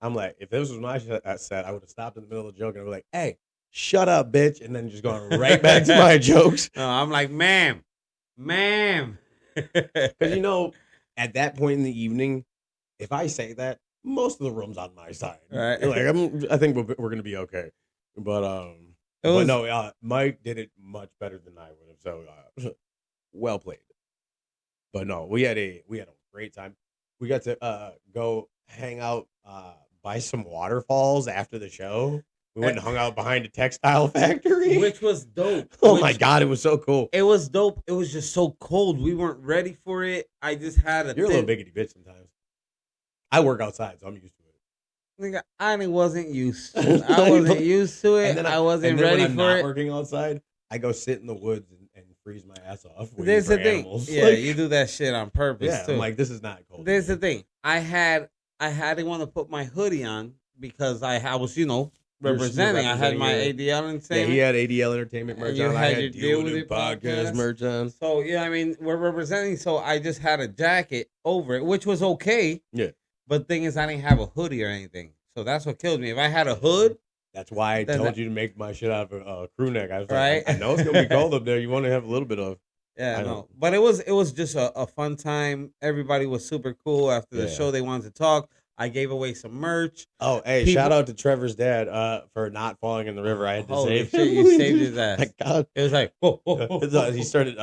[SPEAKER 1] I'm like, if this was my set, I would have stopped in the middle of the joke and I'd be like, "Hey, shut up, bitch," and then just gone right back to my jokes.
[SPEAKER 2] No, I'm like, ma'am.
[SPEAKER 1] Because at that point in the evening, if I say that, most of the room's on my side.
[SPEAKER 2] Right.
[SPEAKER 1] Like, I think we're gonna be okay. But no, Mike did it much better than I would have. So well played. But no, we had a great time. We got to go hang out by some waterfalls after the show. We went and hung out behind a textile factory,
[SPEAKER 2] which was dope.
[SPEAKER 1] My god, it was so cool.
[SPEAKER 2] It was dope. It was just so cold. We weren't ready for it. I just had
[SPEAKER 1] You're a little biggity bitch sometimes. I work outside, so I'm used to it.
[SPEAKER 2] Nigga, I wasn't used to it. I wasn't used to it. And then I wasn't ready for it.
[SPEAKER 1] Working outside, I go sit in the woods and freeze my ass off.
[SPEAKER 3] There's the thing.
[SPEAKER 1] Animals.
[SPEAKER 3] Yeah, you do that shit on purpose
[SPEAKER 1] Yeah,
[SPEAKER 3] too.
[SPEAKER 1] I'm like, this is not cold.
[SPEAKER 3] There's the thing. I didn't want to put my hoodie on because I was, representing. I had my ADL
[SPEAKER 1] Yeah,
[SPEAKER 3] entertainment.
[SPEAKER 1] he had ADL Entertainment merch
[SPEAKER 3] And you
[SPEAKER 1] on.
[SPEAKER 3] had
[SPEAKER 1] I
[SPEAKER 3] your
[SPEAKER 1] had
[SPEAKER 3] Deal With
[SPEAKER 1] Deal
[SPEAKER 3] It
[SPEAKER 1] podcast
[SPEAKER 3] podcast.
[SPEAKER 1] merch on.
[SPEAKER 3] So we're representing. So I just had a jacket over it, which was okay.
[SPEAKER 1] Yeah.
[SPEAKER 3] But the thing is, I didn't have a hoodie or anything. So that's what killed me. If I had a hood,
[SPEAKER 1] That's why I
[SPEAKER 3] Then
[SPEAKER 1] told
[SPEAKER 3] that-
[SPEAKER 1] you to make my shit out of a crew neck. I was
[SPEAKER 3] Right.
[SPEAKER 1] like, I know it's gonna be cold up there. You want to have a little bit of.
[SPEAKER 3] yeah,
[SPEAKER 1] I
[SPEAKER 3] no.
[SPEAKER 1] know.
[SPEAKER 3] But it was just a fun time. Everybody was super cool. After the
[SPEAKER 1] Yeah.
[SPEAKER 3] show, they wanted to talk. I gave away some merch.
[SPEAKER 1] Oh, hey!
[SPEAKER 3] People-
[SPEAKER 1] Shout out to Trevor's dad for not falling in the river. I had to
[SPEAKER 3] Holy
[SPEAKER 1] save
[SPEAKER 3] shit,
[SPEAKER 1] him.
[SPEAKER 3] you saved his ass.
[SPEAKER 1] My God.
[SPEAKER 3] It was like, whoa, whoa, whoa, whoa.
[SPEAKER 1] He started.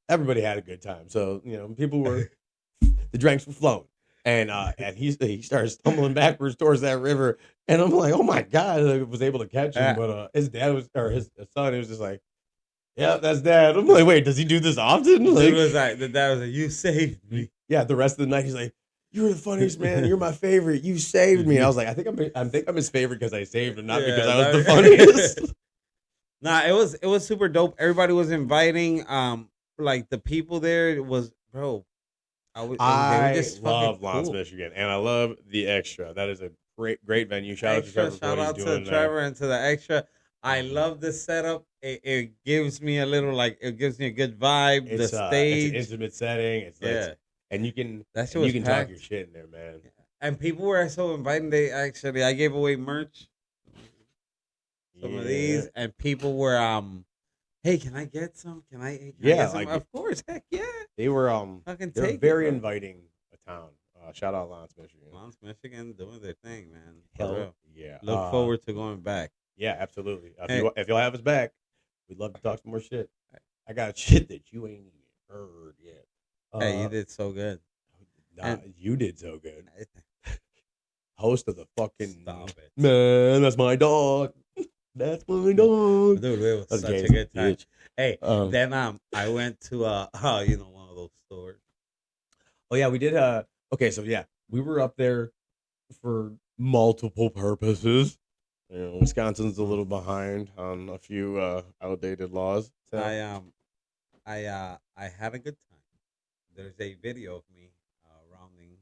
[SPEAKER 1] Everybody had a good time. So people were. The drinks were flowing, and he started stumbling backwards towards that river, and I'm like, oh my God! I was able to catch him, but his dad his son. He was just like, yeah, that's Dad. I'm like, wait, does he do this often?
[SPEAKER 3] The dad was like, you saved me.
[SPEAKER 1] Yeah, the rest of the night he's like, "You're the funniest man. You're my favorite. You saved me." I was like, I think I'm his favorite because I saved him, not
[SPEAKER 3] Yeah,
[SPEAKER 1] because I was the
[SPEAKER 3] that-
[SPEAKER 1] funniest.
[SPEAKER 3] Nah, it was super dope. Everybody was inviting. Like the people there, it was bro. They were
[SPEAKER 1] I
[SPEAKER 3] just
[SPEAKER 1] love
[SPEAKER 3] fucking
[SPEAKER 1] Lance,
[SPEAKER 3] cool.
[SPEAKER 1] Michigan, and I love the Extra. That is a great venue. Shout
[SPEAKER 3] Extra,
[SPEAKER 1] out to Trevor.
[SPEAKER 3] shout out to Trevor and to the Extra. I love the setup. It gives me a little it gives me a good vibe.
[SPEAKER 1] It's,
[SPEAKER 3] the stage,
[SPEAKER 1] it's an intimate setting. And you can
[SPEAKER 3] that shit was
[SPEAKER 1] talk
[SPEAKER 3] packed.
[SPEAKER 1] your shit in there, man.
[SPEAKER 3] And people were so inviting. I gave away merch, some of these, and people were hey, can I get some? Can I get some?
[SPEAKER 1] like-
[SPEAKER 3] Of course, heck yeah.
[SPEAKER 1] They were
[SPEAKER 3] Fucking
[SPEAKER 1] they're
[SPEAKER 3] take
[SPEAKER 1] very
[SPEAKER 3] it, bro.
[SPEAKER 1] inviting a town. Shout out Lance, Michigan.
[SPEAKER 3] Lance, Michigan, doing their thing, man. For
[SPEAKER 1] Hell
[SPEAKER 3] real.
[SPEAKER 1] yeah.
[SPEAKER 3] Look forward to going back.
[SPEAKER 1] Yeah, absolutely.
[SPEAKER 3] Hey.
[SPEAKER 1] If you'll have us back, we'd love to talk some more shit. I got shit that you ain't even heard yet.
[SPEAKER 3] Hey, you did so good.
[SPEAKER 1] Nah, you did so good.
[SPEAKER 3] I-
[SPEAKER 1] Host of the fucking
[SPEAKER 3] Stop it.
[SPEAKER 1] Man, that's my dog. That's my dog.
[SPEAKER 3] Dude, it was
[SPEAKER 1] That's
[SPEAKER 3] such
[SPEAKER 1] gay
[SPEAKER 3] a good
[SPEAKER 1] as a
[SPEAKER 3] time.
[SPEAKER 1] bitch.
[SPEAKER 3] Hey,
[SPEAKER 1] Um,
[SPEAKER 3] then I went to one of those stores.
[SPEAKER 1] Oh yeah, we did. Okay, so yeah, we were up there for multiple purposes. Wisconsin's a little behind on a few outdated laws. So.
[SPEAKER 3] I had a good time. There's a video of me rounding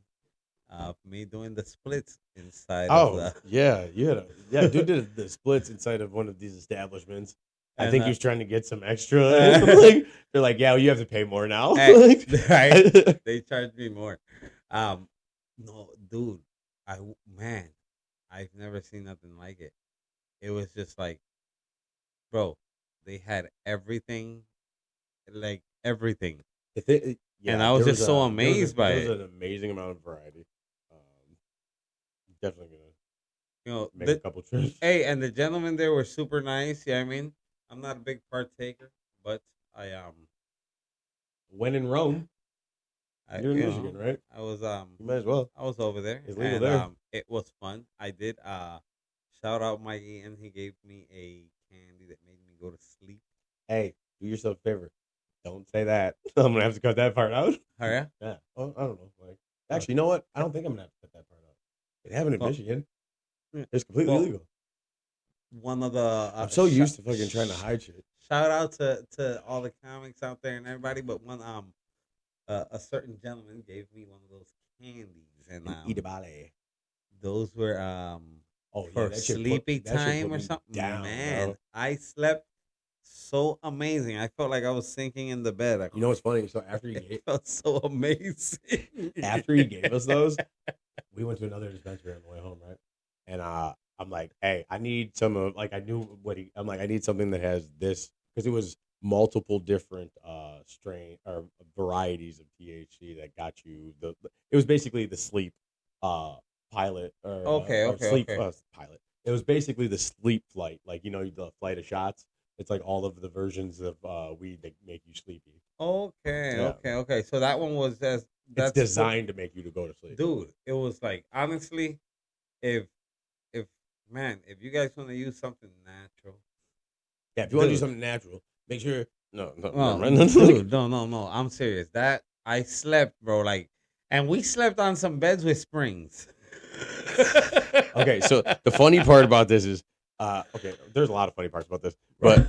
[SPEAKER 3] me doing the splits inside of
[SPEAKER 1] Oh
[SPEAKER 3] the
[SPEAKER 1] yeah, dude did the splits inside of one of these establishments. I
[SPEAKER 3] And,
[SPEAKER 1] think he was trying to get some extra. They're like, yeah, you have to pay more now.
[SPEAKER 3] Hey, right? They charged me more. No, dude, I've never seen nothing like it. It was just like, bro, they had everything, like everything. And I was
[SPEAKER 1] there
[SPEAKER 3] just so amazed by
[SPEAKER 1] There
[SPEAKER 3] it.
[SPEAKER 1] was an amazing amount of variety. Definitely gonna
[SPEAKER 3] You know,
[SPEAKER 1] make a couple trips.
[SPEAKER 3] hey, and the gentlemen there were super nice. Yeah, I mean, I'm not a big partaker, but I
[SPEAKER 1] When in Rome, you're in
[SPEAKER 3] you
[SPEAKER 1] Michigan,
[SPEAKER 3] know,
[SPEAKER 1] right?
[SPEAKER 3] I was
[SPEAKER 1] You might as well.
[SPEAKER 3] I was over there.
[SPEAKER 1] It's legal
[SPEAKER 3] and,
[SPEAKER 1] there.
[SPEAKER 3] It was fun. I did shout out Mike Ian. He gave me a candy that made me go to sleep.
[SPEAKER 1] Hey, do yourself a favor. Don't say that. I'm gonna have to cut that part out.
[SPEAKER 3] Oh yeah?
[SPEAKER 1] Yeah. Oh, I don't know. Like, actually, you know what? I don't think I'm gonna have to cut that part out. They have it in
[SPEAKER 3] Well,
[SPEAKER 1] Michigan.
[SPEAKER 3] yeah.
[SPEAKER 1] It's completely
[SPEAKER 3] Well,
[SPEAKER 1] illegal.
[SPEAKER 3] One of the
[SPEAKER 1] I'm so used to fucking trying to hide shit.
[SPEAKER 3] Shout out to all the comics out there and everybody, but one a certain gentleman gave me one of those candies and
[SPEAKER 1] Eat a ballet.
[SPEAKER 3] those were
[SPEAKER 1] Oh,
[SPEAKER 3] for
[SPEAKER 1] that shit put-
[SPEAKER 3] sleepy
[SPEAKER 1] that shit
[SPEAKER 3] time
[SPEAKER 1] put
[SPEAKER 3] or
[SPEAKER 1] me
[SPEAKER 3] something.
[SPEAKER 1] down,
[SPEAKER 3] Man,
[SPEAKER 1] bro.
[SPEAKER 3] I slept so amazing. I felt like I was sinking in the bed.
[SPEAKER 1] You know what's funny? So after he
[SPEAKER 3] It felt so amazing.
[SPEAKER 1] gave us those, we went to another dispensary on the way home, right? And I'm like, hey, I need some of I knew what I'm like, I need something that has this because it was multiple different strain or varieties of THC that got you it was basically the sleep pilot or
[SPEAKER 3] Okay,
[SPEAKER 1] sleep
[SPEAKER 3] okay.
[SPEAKER 1] pilot. It was basically the sleep flight, like the flight of shots. It's like all of the versions of weed that make you sleepy.
[SPEAKER 3] Okay,
[SPEAKER 1] Yeah.
[SPEAKER 3] okay. So that one was
[SPEAKER 1] It's designed to make you to go to sleep.
[SPEAKER 3] dude. It was like honestly, if you guys want to use something natural,
[SPEAKER 1] Yeah, if you want to do
[SPEAKER 3] Dude.
[SPEAKER 1] something natural, make sure. No,
[SPEAKER 3] oh,
[SPEAKER 1] never mind.
[SPEAKER 3] dude, no. I'm serious. That I slept, bro. Like, and we slept on some beds with springs.
[SPEAKER 1] Okay, so the funny part about this is, okay, there's a lot of funny parts about this, but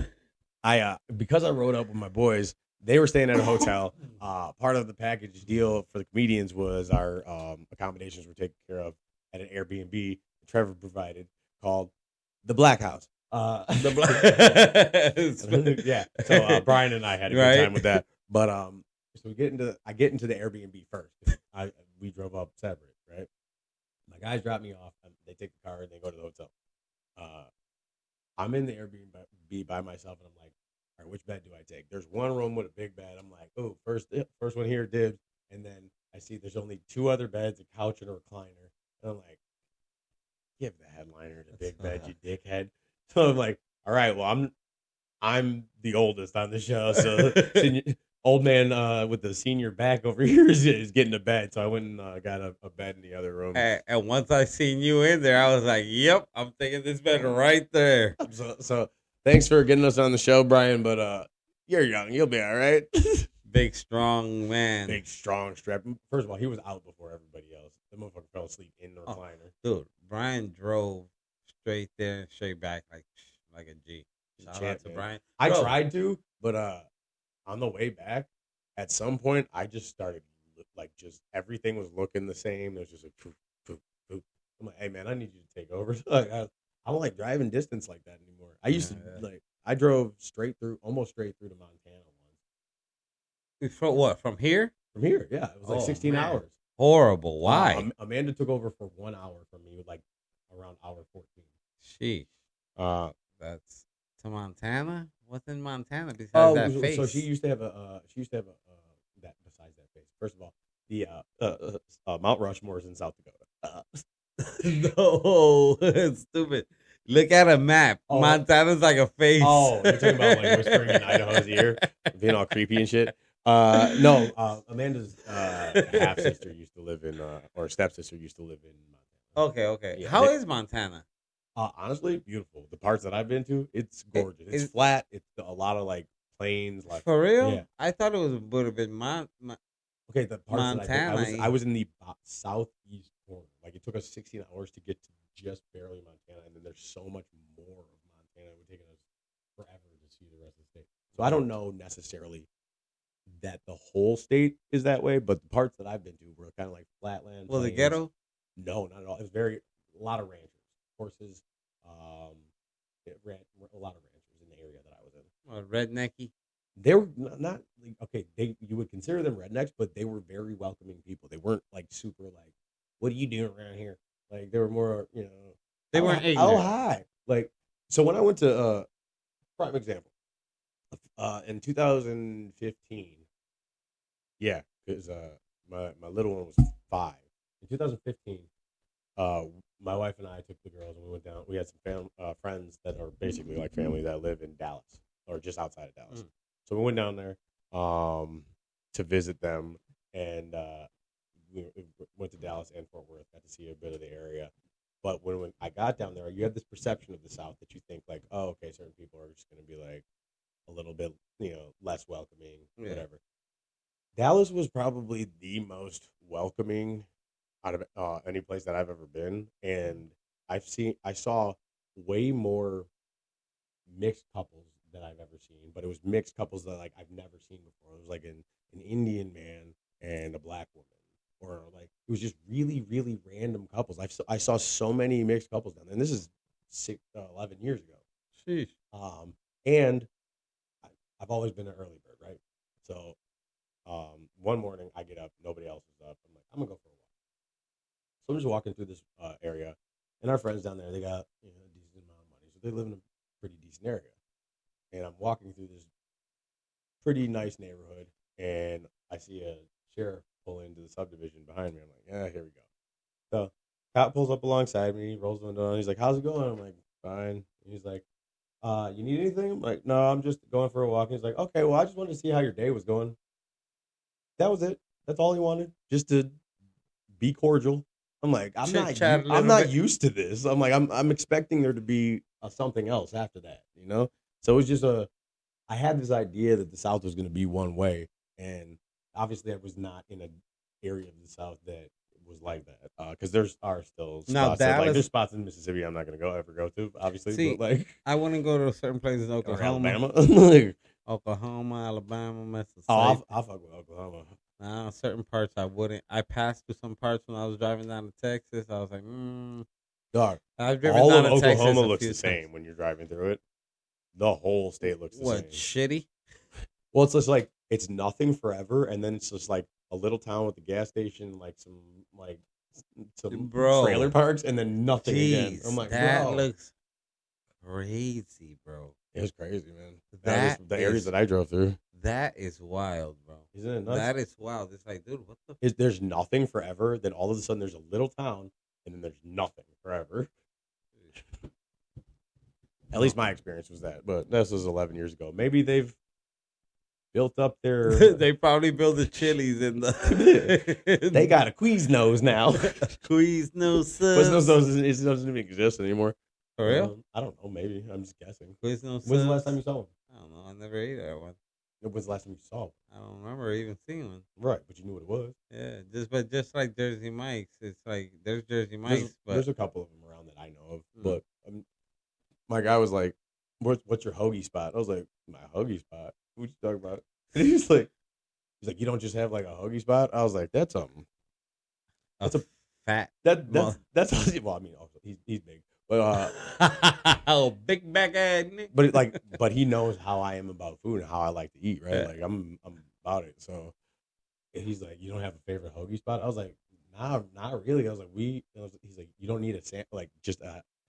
[SPEAKER 4] I because I rode up with my boys, they were staying at a hotel. Part of the package deal for the comedians was our accommodations were taken care of at an Airbnb Trevor provided called the Black House.
[SPEAKER 2] The
[SPEAKER 4] Yeah. So Brian and I had a good time with that. But so I get into the Airbnb first. We drove up separate, right? My guys drop me off. They take the car and they go to the hotel. I'm in the Airbnb by myself, and I'm like, all right, which bed do I take? There's one room with a big bed. I'm like, oh, first one here, dibs. And then I see there's only 2 other beds, a couch and a recliner. And I'm like, give the headliner the big bed, you dickhead. So I'm like, all right, well, I'm the oldest on the show, so old man with the senior back over here is getting a bed. So I went and got a bed in the other room.
[SPEAKER 2] And once I seen you in there, I was like, "Yep, I'm taking this bed right there."
[SPEAKER 4] So thanks for getting us on the show, Brian. But you're young, you'll be all right.
[SPEAKER 2] Big strong man.
[SPEAKER 4] Big strong strap. First of all, he was out before everybody else. The motherfucker fell asleep in the recliner.
[SPEAKER 2] Dude, Brian drove straight there and straight back like a G. Shout out to Brian.
[SPEAKER 4] I tried to, but on the way back, at some point, I just started just everything was looking the same. There's just a poof, poof, poof. I'm like, hey man, I need you to take over. I don't like driving distance like that anymore. I used to I drove almost straight through to Montana once.
[SPEAKER 2] From what? From here?
[SPEAKER 4] From here, yeah. It was like 16 hours.
[SPEAKER 2] Horrible. Why?
[SPEAKER 4] Amanda took over for 1 hour from me, like around hour 14.
[SPEAKER 2] Sheesh. That's to Montana. What's in Montana besides that face?
[SPEAKER 4] So she used to have that besides that face. First of all, the Mount Rushmore is in South Dakota.
[SPEAKER 2] No, it's stupid. Look at a map.
[SPEAKER 4] Oh.
[SPEAKER 2] Montana's like a face.
[SPEAKER 4] Oh, you're talking about like whispering in Idaho's ear, being all creepy and shit. No, Amanda's half sister used to live in, or stepsister used to live in Montana.
[SPEAKER 2] Okay.
[SPEAKER 4] Yeah,
[SPEAKER 2] How is Montana?
[SPEAKER 4] Honestly, beautiful. The parts that I've been to, it's gorgeous. It's flat. It's a lot of like plains. Like
[SPEAKER 2] for real?
[SPEAKER 4] Yeah.
[SPEAKER 2] I thought it would have been
[SPEAKER 4] Okay, the parts
[SPEAKER 2] Montana.
[SPEAKER 4] that I was in the southeast corner. Like it took us 16 hours to get to just barely Montana, and then there's so much more of Montana. It would take us forever to see the rest of the state. So I don't know necessarily that the whole state is that way, but the parts that I've been to were kind of like flatland.
[SPEAKER 2] Was it ghetto?
[SPEAKER 4] No, not at all. It was a lot of ranchers, horses, a lot of ranchers in the area that I was in.
[SPEAKER 2] Rednecky.
[SPEAKER 4] They were not like, okay. You would consider them rednecks, but they were very welcoming people. They weren't like super like, what are you doing around here? Like they were more,
[SPEAKER 2] they weren't ignorant.
[SPEAKER 4] Oh hi, like so when I went to prime example, in 2015, yeah, because my little one was 5 in 2015. My wife and I took the girls and we went down. We had some friends that are basically like family that live in Dallas or just outside of Dallas. So we went down there to visit them, and we went to Dallas and Fort Worth. Got to see a bit of the area. But when I got down there, you have this perception of the South that you think like, oh, okay, certain people are just going to be like a little bit, less welcoming, whatever. Dallas was probably the most welcoming out of any place that I've ever been, and I saw way more mixed couples than I've ever seen, but it was mixed couples that like I've never seen before. It was like an Indian man and a black woman, or like it was just really, really random couples. I saw so many mixed couples down there, and this is 11 years ago.
[SPEAKER 2] Sheesh.
[SPEAKER 4] And I've always been an early bird, right? So one morning I get up, nobody else is up. I'm like, I'm gonna go for a walk. So I'm just walking through this area, and our friends down there, they got a decent amount of money, so they live in a pretty decent area. And I'm walking through this pretty nice neighborhood, and I see a sheriff pull into the subdivision behind me. I'm like, yeah, here we go. So cop pulls up alongside me, rolls the window down. He's like, how's it going? I'm like, fine. And he's like, you need anything? I'm like, no, I'm just going for a walk. And he's like, okay, well, I just wanted to see how your day was going. That was it. That's all he wanted, just to be cordial. I'm like, I'm not used to this. I'm like, I'm expecting there to be something else after that, So it was just I had this idea that the South was going to be one way, and obviously I was not in an area of the South that was like that because there's are still spots
[SPEAKER 2] Now,
[SPEAKER 4] like
[SPEAKER 2] Dallas-
[SPEAKER 4] there's spots in Mississippi I'm not gonna ever go to obviously,
[SPEAKER 2] See,
[SPEAKER 4] but like
[SPEAKER 2] I wouldn't go to certain places in
[SPEAKER 4] or
[SPEAKER 2] Oklahoma,
[SPEAKER 4] Alabama. Like,
[SPEAKER 2] Oklahoma, Alabama, Mississippi.
[SPEAKER 4] I'll fuck with Oklahoma.
[SPEAKER 2] Certain parts I wouldn't. I passed through some parts when I was driving down to Texas. I was like,
[SPEAKER 4] Dog,
[SPEAKER 2] I've driven
[SPEAKER 4] all
[SPEAKER 2] down
[SPEAKER 4] of
[SPEAKER 2] to Texas
[SPEAKER 4] Oklahoma
[SPEAKER 2] a
[SPEAKER 4] looks
[SPEAKER 2] few
[SPEAKER 4] the same
[SPEAKER 2] times.
[SPEAKER 4] when you're driving through it. The whole state looks the
[SPEAKER 2] What,
[SPEAKER 4] same.
[SPEAKER 2] shitty?
[SPEAKER 4] Well, it's just like it's nothing forever, and then it's just like a little town with a gas station, like some
[SPEAKER 2] Bro.
[SPEAKER 4] trailer parks, and then nothing again.
[SPEAKER 2] Jeez,
[SPEAKER 4] I'm like,
[SPEAKER 2] that
[SPEAKER 4] bro,
[SPEAKER 2] looks crazy, bro.
[SPEAKER 4] it was crazy, man.
[SPEAKER 2] That
[SPEAKER 4] was the areas
[SPEAKER 2] is-
[SPEAKER 4] that I drove through.
[SPEAKER 2] That is wild, bro.
[SPEAKER 4] Isn't it nuts?
[SPEAKER 2] That is wild. It's like, dude, what the?
[SPEAKER 4] There's nothing forever. Then all of a sudden, there's a little town, and then there's nothing forever. At least my experience was that, but this was 11 years ago. Maybe they've built up their.
[SPEAKER 2] They probably build the chilies in the.
[SPEAKER 4] They got a Quiznos now.
[SPEAKER 2] Quiznos.
[SPEAKER 4] Quiznos doesn't even exist anymore.
[SPEAKER 2] For real?
[SPEAKER 4] I don't know. Maybe I'm just guessing.
[SPEAKER 2] Quiznos.
[SPEAKER 4] When's the last time you saw one?
[SPEAKER 2] I don't know. I never ate that one.
[SPEAKER 4] When's the last time you saw one?
[SPEAKER 2] I don't remember even seeing one.
[SPEAKER 4] Right, but you knew what it was.
[SPEAKER 2] Yeah, just like Jersey Mike's, it's like there's Jersey Mike's, but
[SPEAKER 4] There's a couple of them around that I know of,
[SPEAKER 2] Mm.
[SPEAKER 4] but my guy was like, "What's your hoagie spot?" I was like, "My hoagie spot? What you talking about?" And he's like, "You don't just have like a hoagie spot?" I was like, "That's something. That's a
[SPEAKER 2] fat.
[SPEAKER 4] that's well, I mean, also, he's big, but
[SPEAKER 2] Oh, big back ass.
[SPEAKER 4] but he knows how I am about food and how I like to eat, right?
[SPEAKER 2] Yeah.
[SPEAKER 4] Like I'm about it. So and he's like, "You don't have a favorite hoagie spot?" I was like, "Nah, not really." I was like, he's like, "You don't need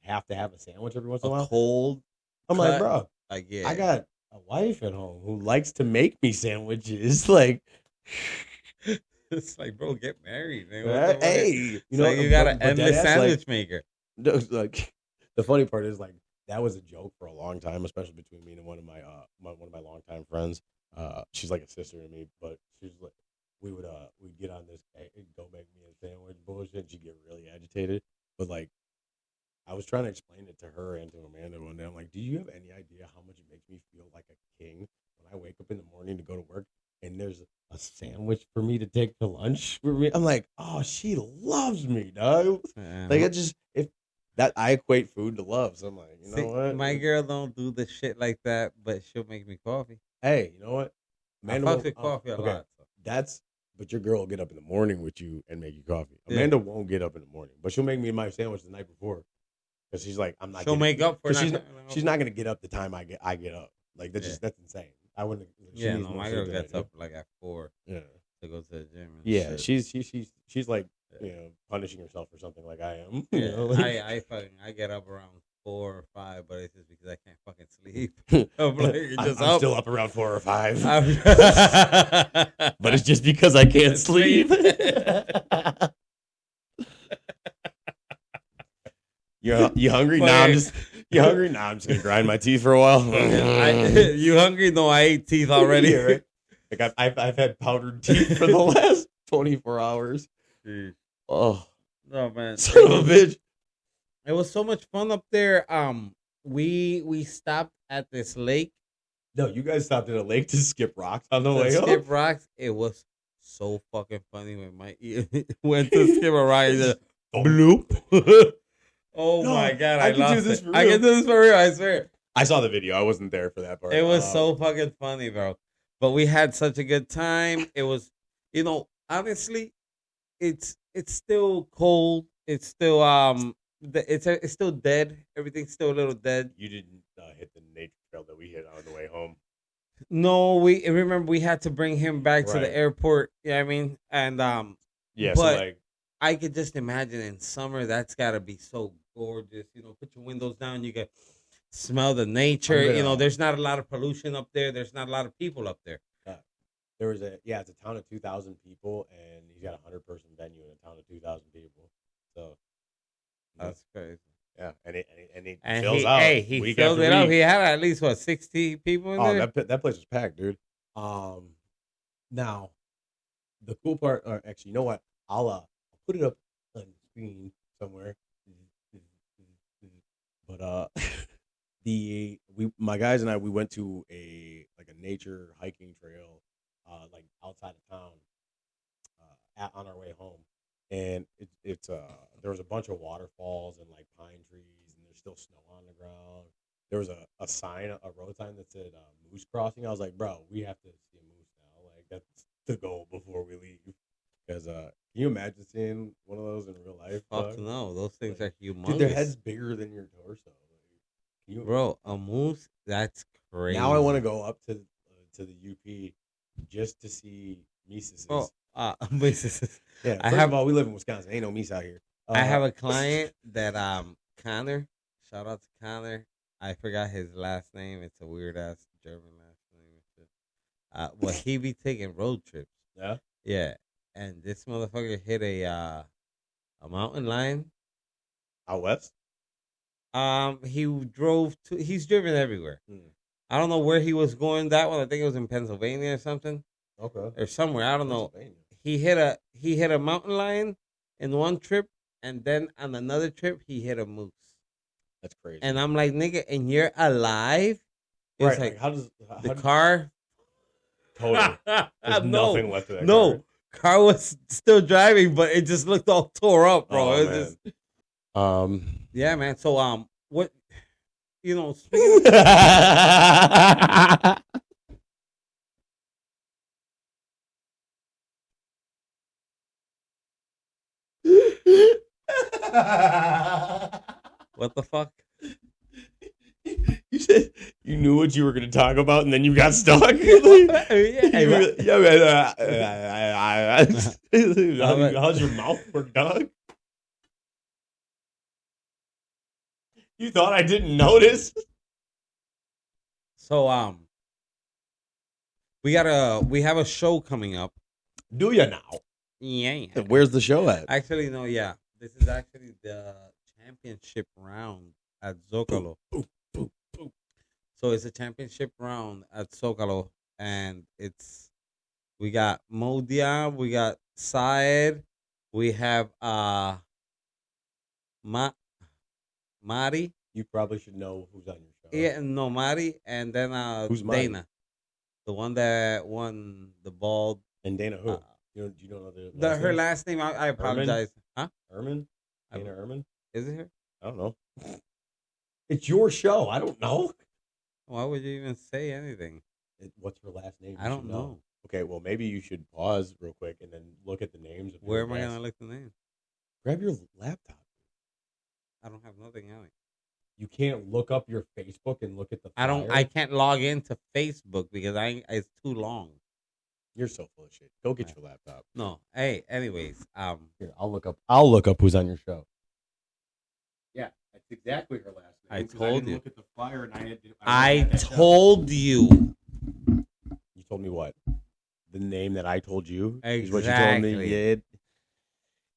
[SPEAKER 4] have to have a sandwich every once in a while."
[SPEAKER 2] Cold.
[SPEAKER 4] I'm
[SPEAKER 2] cut.
[SPEAKER 4] like, "Bro,
[SPEAKER 2] Like, yeah.
[SPEAKER 4] I got a wife at home who likes to make me sandwiches." Like,
[SPEAKER 2] It's like, bro, get married, man. What the fuck?
[SPEAKER 4] hey,
[SPEAKER 2] You know, you got an
[SPEAKER 4] but
[SPEAKER 2] endless
[SPEAKER 4] deadass,
[SPEAKER 2] sandwich maker.
[SPEAKER 4] like the funny part is like that was a joke for a long time, especially between me and one of my one of my longtime friends. She's like a sister to me, but she's like we'd get on this go make me a sandwich bullshit. And she'd get really agitated, but like I was trying to explain it to her and to Amanda one day. I'm like, "Do you have any idea how much it makes me feel like a king when I wake up in the morning to go to work and there's a sandwich for me to take to lunch for me?" I'm like, "Oh, she loves me, dog." Like it just if that I equate food to love. So I'm like, you know what?
[SPEAKER 2] My girl don't do the shit like that, but she'll make me coffee.
[SPEAKER 4] Hey, you know what?
[SPEAKER 2] I fuck with coffee a lot. So.
[SPEAKER 4] But your girl will get up in the morning with you and make you coffee.
[SPEAKER 2] Yeah.
[SPEAKER 4] Amanda won't get up in the morning, but she'll make me my sandwich the night before because she's like, I'm not.
[SPEAKER 2] She'll make up for.
[SPEAKER 4] 'cause she's not gonna get up the time I get up. Like that's insane. I wouldn't.
[SPEAKER 2] Yeah,
[SPEAKER 4] needs
[SPEAKER 2] no,
[SPEAKER 4] more
[SPEAKER 2] my
[SPEAKER 4] sleep
[SPEAKER 2] girl
[SPEAKER 4] than I
[SPEAKER 2] gets
[SPEAKER 4] do.
[SPEAKER 2] up like at 4
[SPEAKER 4] Yeah,
[SPEAKER 2] to go to the gym. And
[SPEAKER 4] yeah.
[SPEAKER 2] shit.
[SPEAKER 4] She's like
[SPEAKER 2] Yeah.
[SPEAKER 4] punishing herself for something like I am.
[SPEAKER 2] Yeah,
[SPEAKER 4] You know, like-
[SPEAKER 2] I get up around 4 or 5, but it's just because I can't fucking sleep. I'm like, just
[SPEAKER 4] I'm
[SPEAKER 2] up.
[SPEAKER 4] still up around 4 or 5.
[SPEAKER 2] but
[SPEAKER 4] But it's just because I can't sleep. You hungry?
[SPEAKER 2] But
[SPEAKER 4] Nah, I'm
[SPEAKER 2] hey.
[SPEAKER 4] just. You hungry? Nah, I'm just gonna grind my teeth for a while.
[SPEAKER 2] you hungry? No, I ate teeth already.
[SPEAKER 4] Yeah, right? Like I've had powdered teeth for the last 24 hours. Oh,
[SPEAKER 2] No man,
[SPEAKER 4] son of a bitch!
[SPEAKER 2] it was so much fun up there. We stopped at this lake.
[SPEAKER 4] No, you guys stopped at a lake to skip rocks on the
[SPEAKER 2] to
[SPEAKER 4] way
[SPEAKER 2] skip
[SPEAKER 4] up.
[SPEAKER 2] rocks. It was so fucking funny when my went to skip a rock. He just,
[SPEAKER 4] Bloop.
[SPEAKER 2] oh
[SPEAKER 4] No,
[SPEAKER 2] my god,
[SPEAKER 4] I
[SPEAKER 2] I
[SPEAKER 4] can do
[SPEAKER 2] lost
[SPEAKER 4] this
[SPEAKER 2] it.
[SPEAKER 4] for
[SPEAKER 2] I
[SPEAKER 4] real.
[SPEAKER 2] can do this for real. I swear.
[SPEAKER 4] I saw the video. I wasn't there for that part.
[SPEAKER 2] It was so fucking funny, bro. But we had such a good time. It was, honestly, it's still cold. It's still it's still dead. Everything's still a little dead.
[SPEAKER 4] You didn't hit the nature trail that we hit on the way home.
[SPEAKER 2] No, we remember we had to bring him back to
[SPEAKER 4] Right.
[SPEAKER 2] the airport. You know what I mean? And
[SPEAKER 4] Yeah,
[SPEAKER 2] But-
[SPEAKER 4] so like
[SPEAKER 2] I could just imagine in summer that's gotta be so gorgeous. Put your windows down, you can smell the nature.
[SPEAKER 4] I'm gonna-
[SPEAKER 2] There's not a lot of pollution up there. There's not a lot of people up there.
[SPEAKER 4] there was it's a town of 2,000 people, and he's got a 100-person venue in a town of 2,000 people. So
[SPEAKER 2] That's crazy.
[SPEAKER 4] yeah, and it
[SPEAKER 2] And
[SPEAKER 4] fills
[SPEAKER 2] he,
[SPEAKER 4] out.
[SPEAKER 2] hey, he
[SPEAKER 4] week
[SPEAKER 2] filled
[SPEAKER 4] after
[SPEAKER 2] it up.
[SPEAKER 4] week.
[SPEAKER 2] He had at least 60 people in
[SPEAKER 4] Oh,
[SPEAKER 2] there.
[SPEAKER 4] that place was packed, dude. Now the cool part, or actually, you know what? I'll put it up on the screen somewhere. But my guys and I, we went to a nature hiking trail, like outside of town, on our way home. and it's there was a bunch of waterfalls and like pine trees, and there's still snow on the ground. There was a sign, a road sign that said moose crossing. I was like, bro, we have to see a moose now. Like that's the goal before we leave. Because can you imagine seeing one of those in real life?
[SPEAKER 2] Fuck no, those things
[SPEAKER 4] Like,
[SPEAKER 2] are humongous.
[SPEAKER 4] dude, their head's bigger than your torso. Like, can you,
[SPEAKER 2] Bro, a moose? That's crazy.
[SPEAKER 4] now I want to go up to the UP just to see Mises.
[SPEAKER 2] Bro,
[SPEAKER 4] Yeah,
[SPEAKER 2] I
[SPEAKER 4] first
[SPEAKER 2] have
[SPEAKER 4] of all, we live in Wisconsin. Ain't no Mises out here.
[SPEAKER 2] I have a client that Connor. Shout out to Connor. I forgot his last name. It's a weird ass German last name. Well, he be taking road trips.
[SPEAKER 4] Yeah.
[SPEAKER 2] Yeah, and this motherfucker hit a mountain lion.
[SPEAKER 4] Out west.
[SPEAKER 2] He's driven everywhere. I don't know where he was going that one. I think it was in Pennsylvania or something.
[SPEAKER 4] Okay.
[SPEAKER 2] Or somewhere. I don't know. He hit a mountain lion in one trip, and then on another trip he hit a moose.
[SPEAKER 4] That's crazy.
[SPEAKER 2] And I'm like, nigga, and you're alive? It's
[SPEAKER 4] right.
[SPEAKER 2] like
[SPEAKER 4] How does
[SPEAKER 2] the car?
[SPEAKER 4] Totally. There's
[SPEAKER 2] No,
[SPEAKER 4] nothing left of that
[SPEAKER 2] no. Car was still driving, but it just looked all tore up, bro.
[SPEAKER 4] Oh,
[SPEAKER 2] It was
[SPEAKER 4] man.
[SPEAKER 2] just, yeah, man. So what? Speaking of, what the fuck?
[SPEAKER 4] You said you knew what you were going to talk about, and then you got stuck. How's your mouth work, dog? You thought I didn't notice?
[SPEAKER 2] So we have a show coming up.
[SPEAKER 4] Do you now?
[SPEAKER 2] Yeah.
[SPEAKER 4] Where's the show at?
[SPEAKER 2] Actually, no. Yeah, this is actually the championship round at Zocalo. So it's a championship round at Zocalo, and we got Modia, we got Saed, we have Mari.
[SPEAKER 4] You probably should know who's on your show.
[SPEAKER 2] Yeah, no, Mari, and then
[SPEAKER 4] Who's Mari?
[SPEAKER 2] Dana, the one that won the bald.
[SPEAKER 4] And Dana who? Do you know
[SPEAKER 2] Her last name? I apologize. Huh?
[SPEAKER 4] Ermin? Dana Ermin?
[SPEAKER 2] Is it her?
[SPEAKER 4] I don't know. It's your show. I don't know.
[SPEAKER 2] Why would you even say anything?
[SPEAKER 4] What's her last name?
[SPEAKER 2] I don't know.
[SPEAKER 4] Okay, well, maybe you should pause real quick and then look at the names. Of
[SPEAKER 2] Where am I going to look the name?
[SPEAKER 4] Grab your laptop.
[SPEAKER 2] I don't have nothing on it.
[SPEAKER 4] You can't look up your Facebook and look at the flyer?
[SPEAKER 2] I can't log into Facebook because it's too long.
[SPEAKER 4] You're so full of shit. Go get your laptop.
[SPEAKER 2] No. Hey, anyways,
[SPEAKER 4] here, I'll look up who's on your show. Yeah, that's exactly her last name.
[SPEAKER 2] I told you.
[SPEAKER 4] Look at the flyer and
[SPEAKER 2] I told you.
[SPEAKER 4] You told me what? The name that I told you is what
[SPEAKER 2] Exactly.
[SPEAKER 4] you told me. Yeah.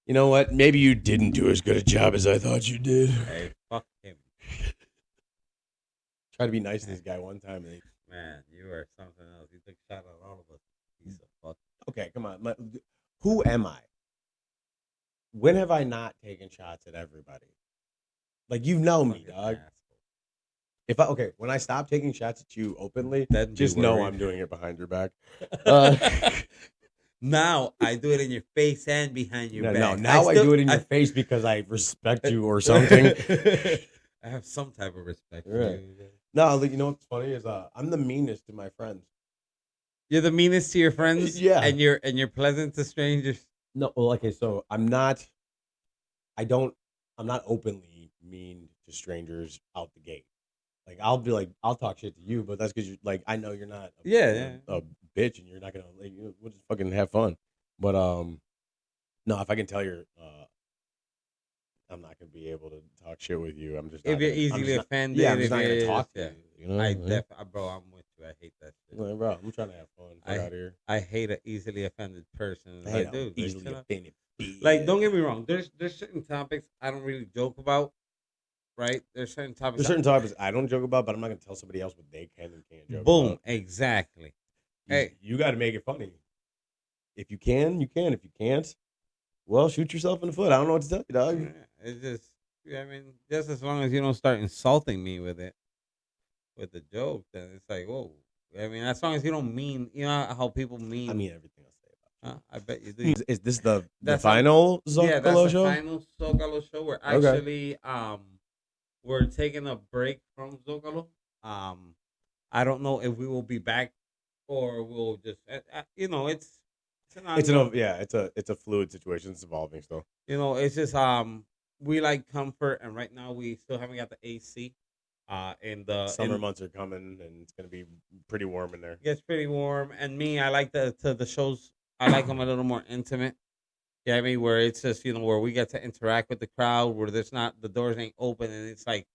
[SPEAKER 4] You know what? Maybe you didn't do as good a job as I thought you did.
[SPEAKER 2] Hey, fuck him.
[SPEAKER 4] Try to be nice to this guy one time.
[SPEAKER 2] Man, you are something else. You took a shot at all of us. Piece of fuck.
[SPEAKER 4] Okay, come on. Who am I? When have I not taken shots at everybody? Like, you know me, dog. When I stop taking shots at you openly, just know I'm doing it behind your back.
[SPEAKER 2] Now I do it in your face and behind your back.
[SPEAKER 4] No, now I do it in your face because I respect you or something.
[SPEAKER 2] I have some type of respect for
[SPEAKER 4] Right.
[SPEAKER 2] you.
[SPEAKER 4] No, you know what's funny is I'm the meanest to my friends.
[SPEAKER 2] You're the meanest to your friends,
[SPEAKER 4] Yeah.
[SPEAKER 2] and you're pleasant to strangers.
[SPEAKER 4] No, well, okay, so I'm not openly mean to strangers out the gate. Like, I'll be like, I'll talk shit to you, but that's because you're like, I know you're not a bitch and you're not gonna like, we'll just fucking have fun. But no, if I can tell you're I'm not gonna be able to talk shit with you. I'm just
[SPEAKER 2] If you're easily offended,
[SPEAKER 4] I'm just not gonna talk to you. You know,
[SPEAKER 2] bro, I'm with you. I hate that shit.
[SPEAKER 4] like, bro, I'm trying to have fun. Get out of here.
[SPEAKER 2] I hate an easily offended person.
[SPEAKER 4] I
[SPEAKER 2] Like,
[SPEAKER 4] hate an
[SPEAKER 2] dude,
[SPEAKER 4] easily
[SPEAKER 2] chill out.
[SPEAKER 4] offended.
[SPEAKER 2] Like, don't get me wrong. There's certain topics I don't really joke about. Right? There's certain topics.
[SPEAKER 4] There's certain topics I don't joke about, but I'm not gonna tell somebody else what they can and can't joke
[SPEAKER 2] Boom.
[SPEAKER 4] about.
[SPEAKER 2] Exactly.
[SPEAKER 4] You got to make it funny. If you can, you can. If you can't, well, shoot yourself in the foot. I don't know what to tell you, dog.
[SPEAKER 2] Yeah, it's just, I mean, just as long as you don't start insulting me with it, with the joke, then it's like, whoa. I mean, as long as you don't mean, you know how people mean.
[SPEAKER 4] I mean everything I say about
[SPEAKER 2] I bet you do.
[SPEAKER 4] Is this the
[SPEAKER 2] That's
[SPEAKER 4] final
[SPEAKER 2] Yeah,
[SPEAKER 4] Zocalo
[SPEAKER 2] that's the
[SPEAKER 4] show?
[SPEAKER 2] final Zocalo show. We're
[SPEAKER 4] Okay.
[SPEAKER 2] actually we're taking a break from Zocalo. I don't know if we will be back or we'll just it's an ongoing.
[SPEAKER 4] It's a fluid situation. It's evolving still.
[SPEAKER 2] It's just we like comfort, and right now we still haven't got the AC. In the
[SPEAKER 4] Summer months are coming, and it's gonna be pretty warm in there.
[SPEAKER 2] It gets pretty warm, and me, I like the shows. I like them a little more intimate. Yeah, I mean, where it's just where we get to interact with the crowd, where there's not the doors ain't open, and it's like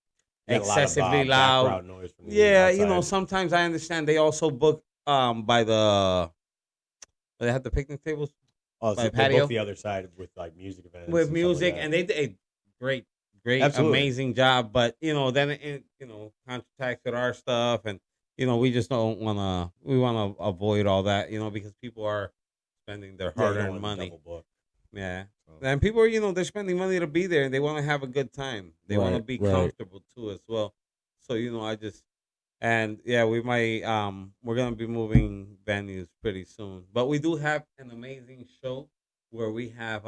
[SPEAKER 4] You got a lot of,
[SPEAKER 2] excessively loud.
[SPEAKER 4] background noise from the
[SPEAKER 2] Yeah,
[SPEAKER 4] outside.
[SPEAKER 2] sometimes I understand they also book by they have the picnic tables
[SPEAKER 4] Oh,
[SPEAKER 2] by
[SPEAKER 4] so
[SPEAKER 2] the
[SPEAKER 4] they
[SPEAKER 2] patio
[SPEAKER 4] book the other side with like music events.
[SPEAKER 2] with
[SPEAKER 4] and
[SPEAKER 2] music,
[SPEAKER 4] stuff like
[SPEAKER 2] and they did a great,
[SPEAKER 4] Absolutely.
[SPEAKER 2] amazing job. But then contacts with our stuff, and we just don't wanna. We want to avoid all that, because people are spending their
[SPEAKER 4] that. Yeah, you don't
[SPEAKER 2] hard-earned
[SPEAKER 4] want to
[SPEAKER 2] money.
[SPEAKER 4] double book.
[SPEAKER 2] Yeah.
[SPEAKER 4] So.
[SPEAKER 2] And people are, they're spending money to be there, and they want to have a good time. They want to
[SPEAKER 4] Right,
[SPEAKER 2] be
[SPEAKER 4] right.
[SPEAKER 2] comfortable too, as well. So we might we're gonna be moving venues pretty soon. But we do have an amazing show where we have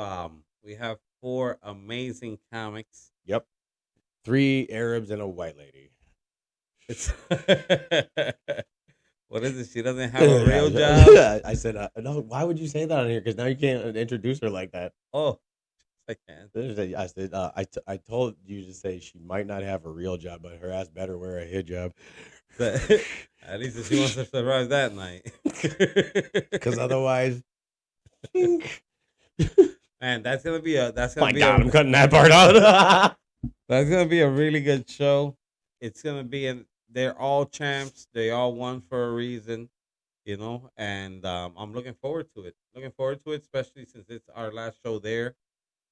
[SPEAKER 2] 4 amazing comics.
[SPEAKER 4] Yep. 3 Arabs and a white lady.
[SPEAKER 2] It's what is it? She doesn't have a real job.
[SPEAKER 4] I said, no. Why would you say that on here? Because now you can't introduce her like that.
[SPEAKER 2] Oh, I can.
[SPEAKER 4] I said, I told you to say she might not have a real job, but her ass better wear a hijab.
[SPEAKER 2] At least if she wants to survive that night.
[SPEAKER 4] Because otherwise,
[SPEAKER 2] man, that's gonna be a
[SPEAKER 4] I'm cutting that part out.
[SPEAKER 2] That's gonna be a really good show. It's gonna be they're all champs. They all won for a reason, and I'm looking forward to it. Especially since it's our last show there.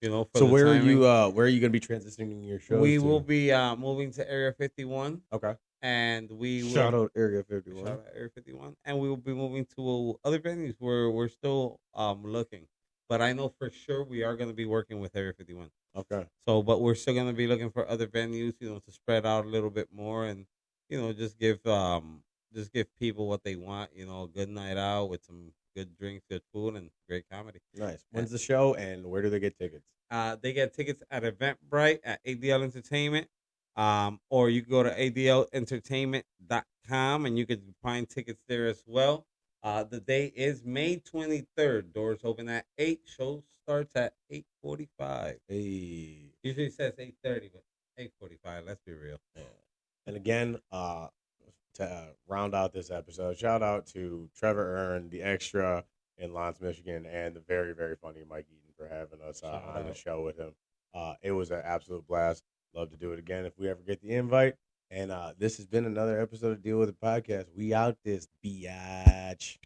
[SPEAKER 2] For
[SPEAKER 4] So
[SPEAKER 2] the
[SPEAKER 4] where
[SPEAKER 2] timing.
[SPEAKER 4] are you gonna be transitioning your shows?
[SPEAKER 2] We
[SPEAKER 4] to?
[SPEAKER 2] will be moving to Area 51.
[SPEAKER 4] Okay.
[SPEAKER 2] And we will
[SPEAKER 4] Shout out Area 51.
[SPEAKER 2] Shout out Area 51. And we will be moving to other venues where we're still looking. But I know for sure we are going to be working with Area 51.
[SPEAKER 4] Okay.
[SPEAKER 2] So, but we're still going to be looking for other venues, to spread out a little bit more and, just give people what they want, a good night out with some good drinks, good food, and great comedy.
[SPEAKER 4] Nice. When's the show and where do they get tickets?
[SPEAKER 2] They get tickets at Eventbrite at ADL Entertainment. Or you can go to adlentertainment.com and you can find tickets there as well. The day is May 23rd. Doors open at 8. Show starts at 8:45.
[SPEAKER 4] Hey.
[SPEAKER 2] Usually it says 8:30, but 8:45. Let's be real.
[SPEAKER 4] Yeah. And again, to round out this episode, shout out to Trevor Earn, the extra in Lawrence, Michigan, and the very, very funny Mike Eaton for having us on the show with him. It was an absolute blast. Love to do it again if we ever get the invite. And this has been another episode of Deal With It Podcast. We out this biatch.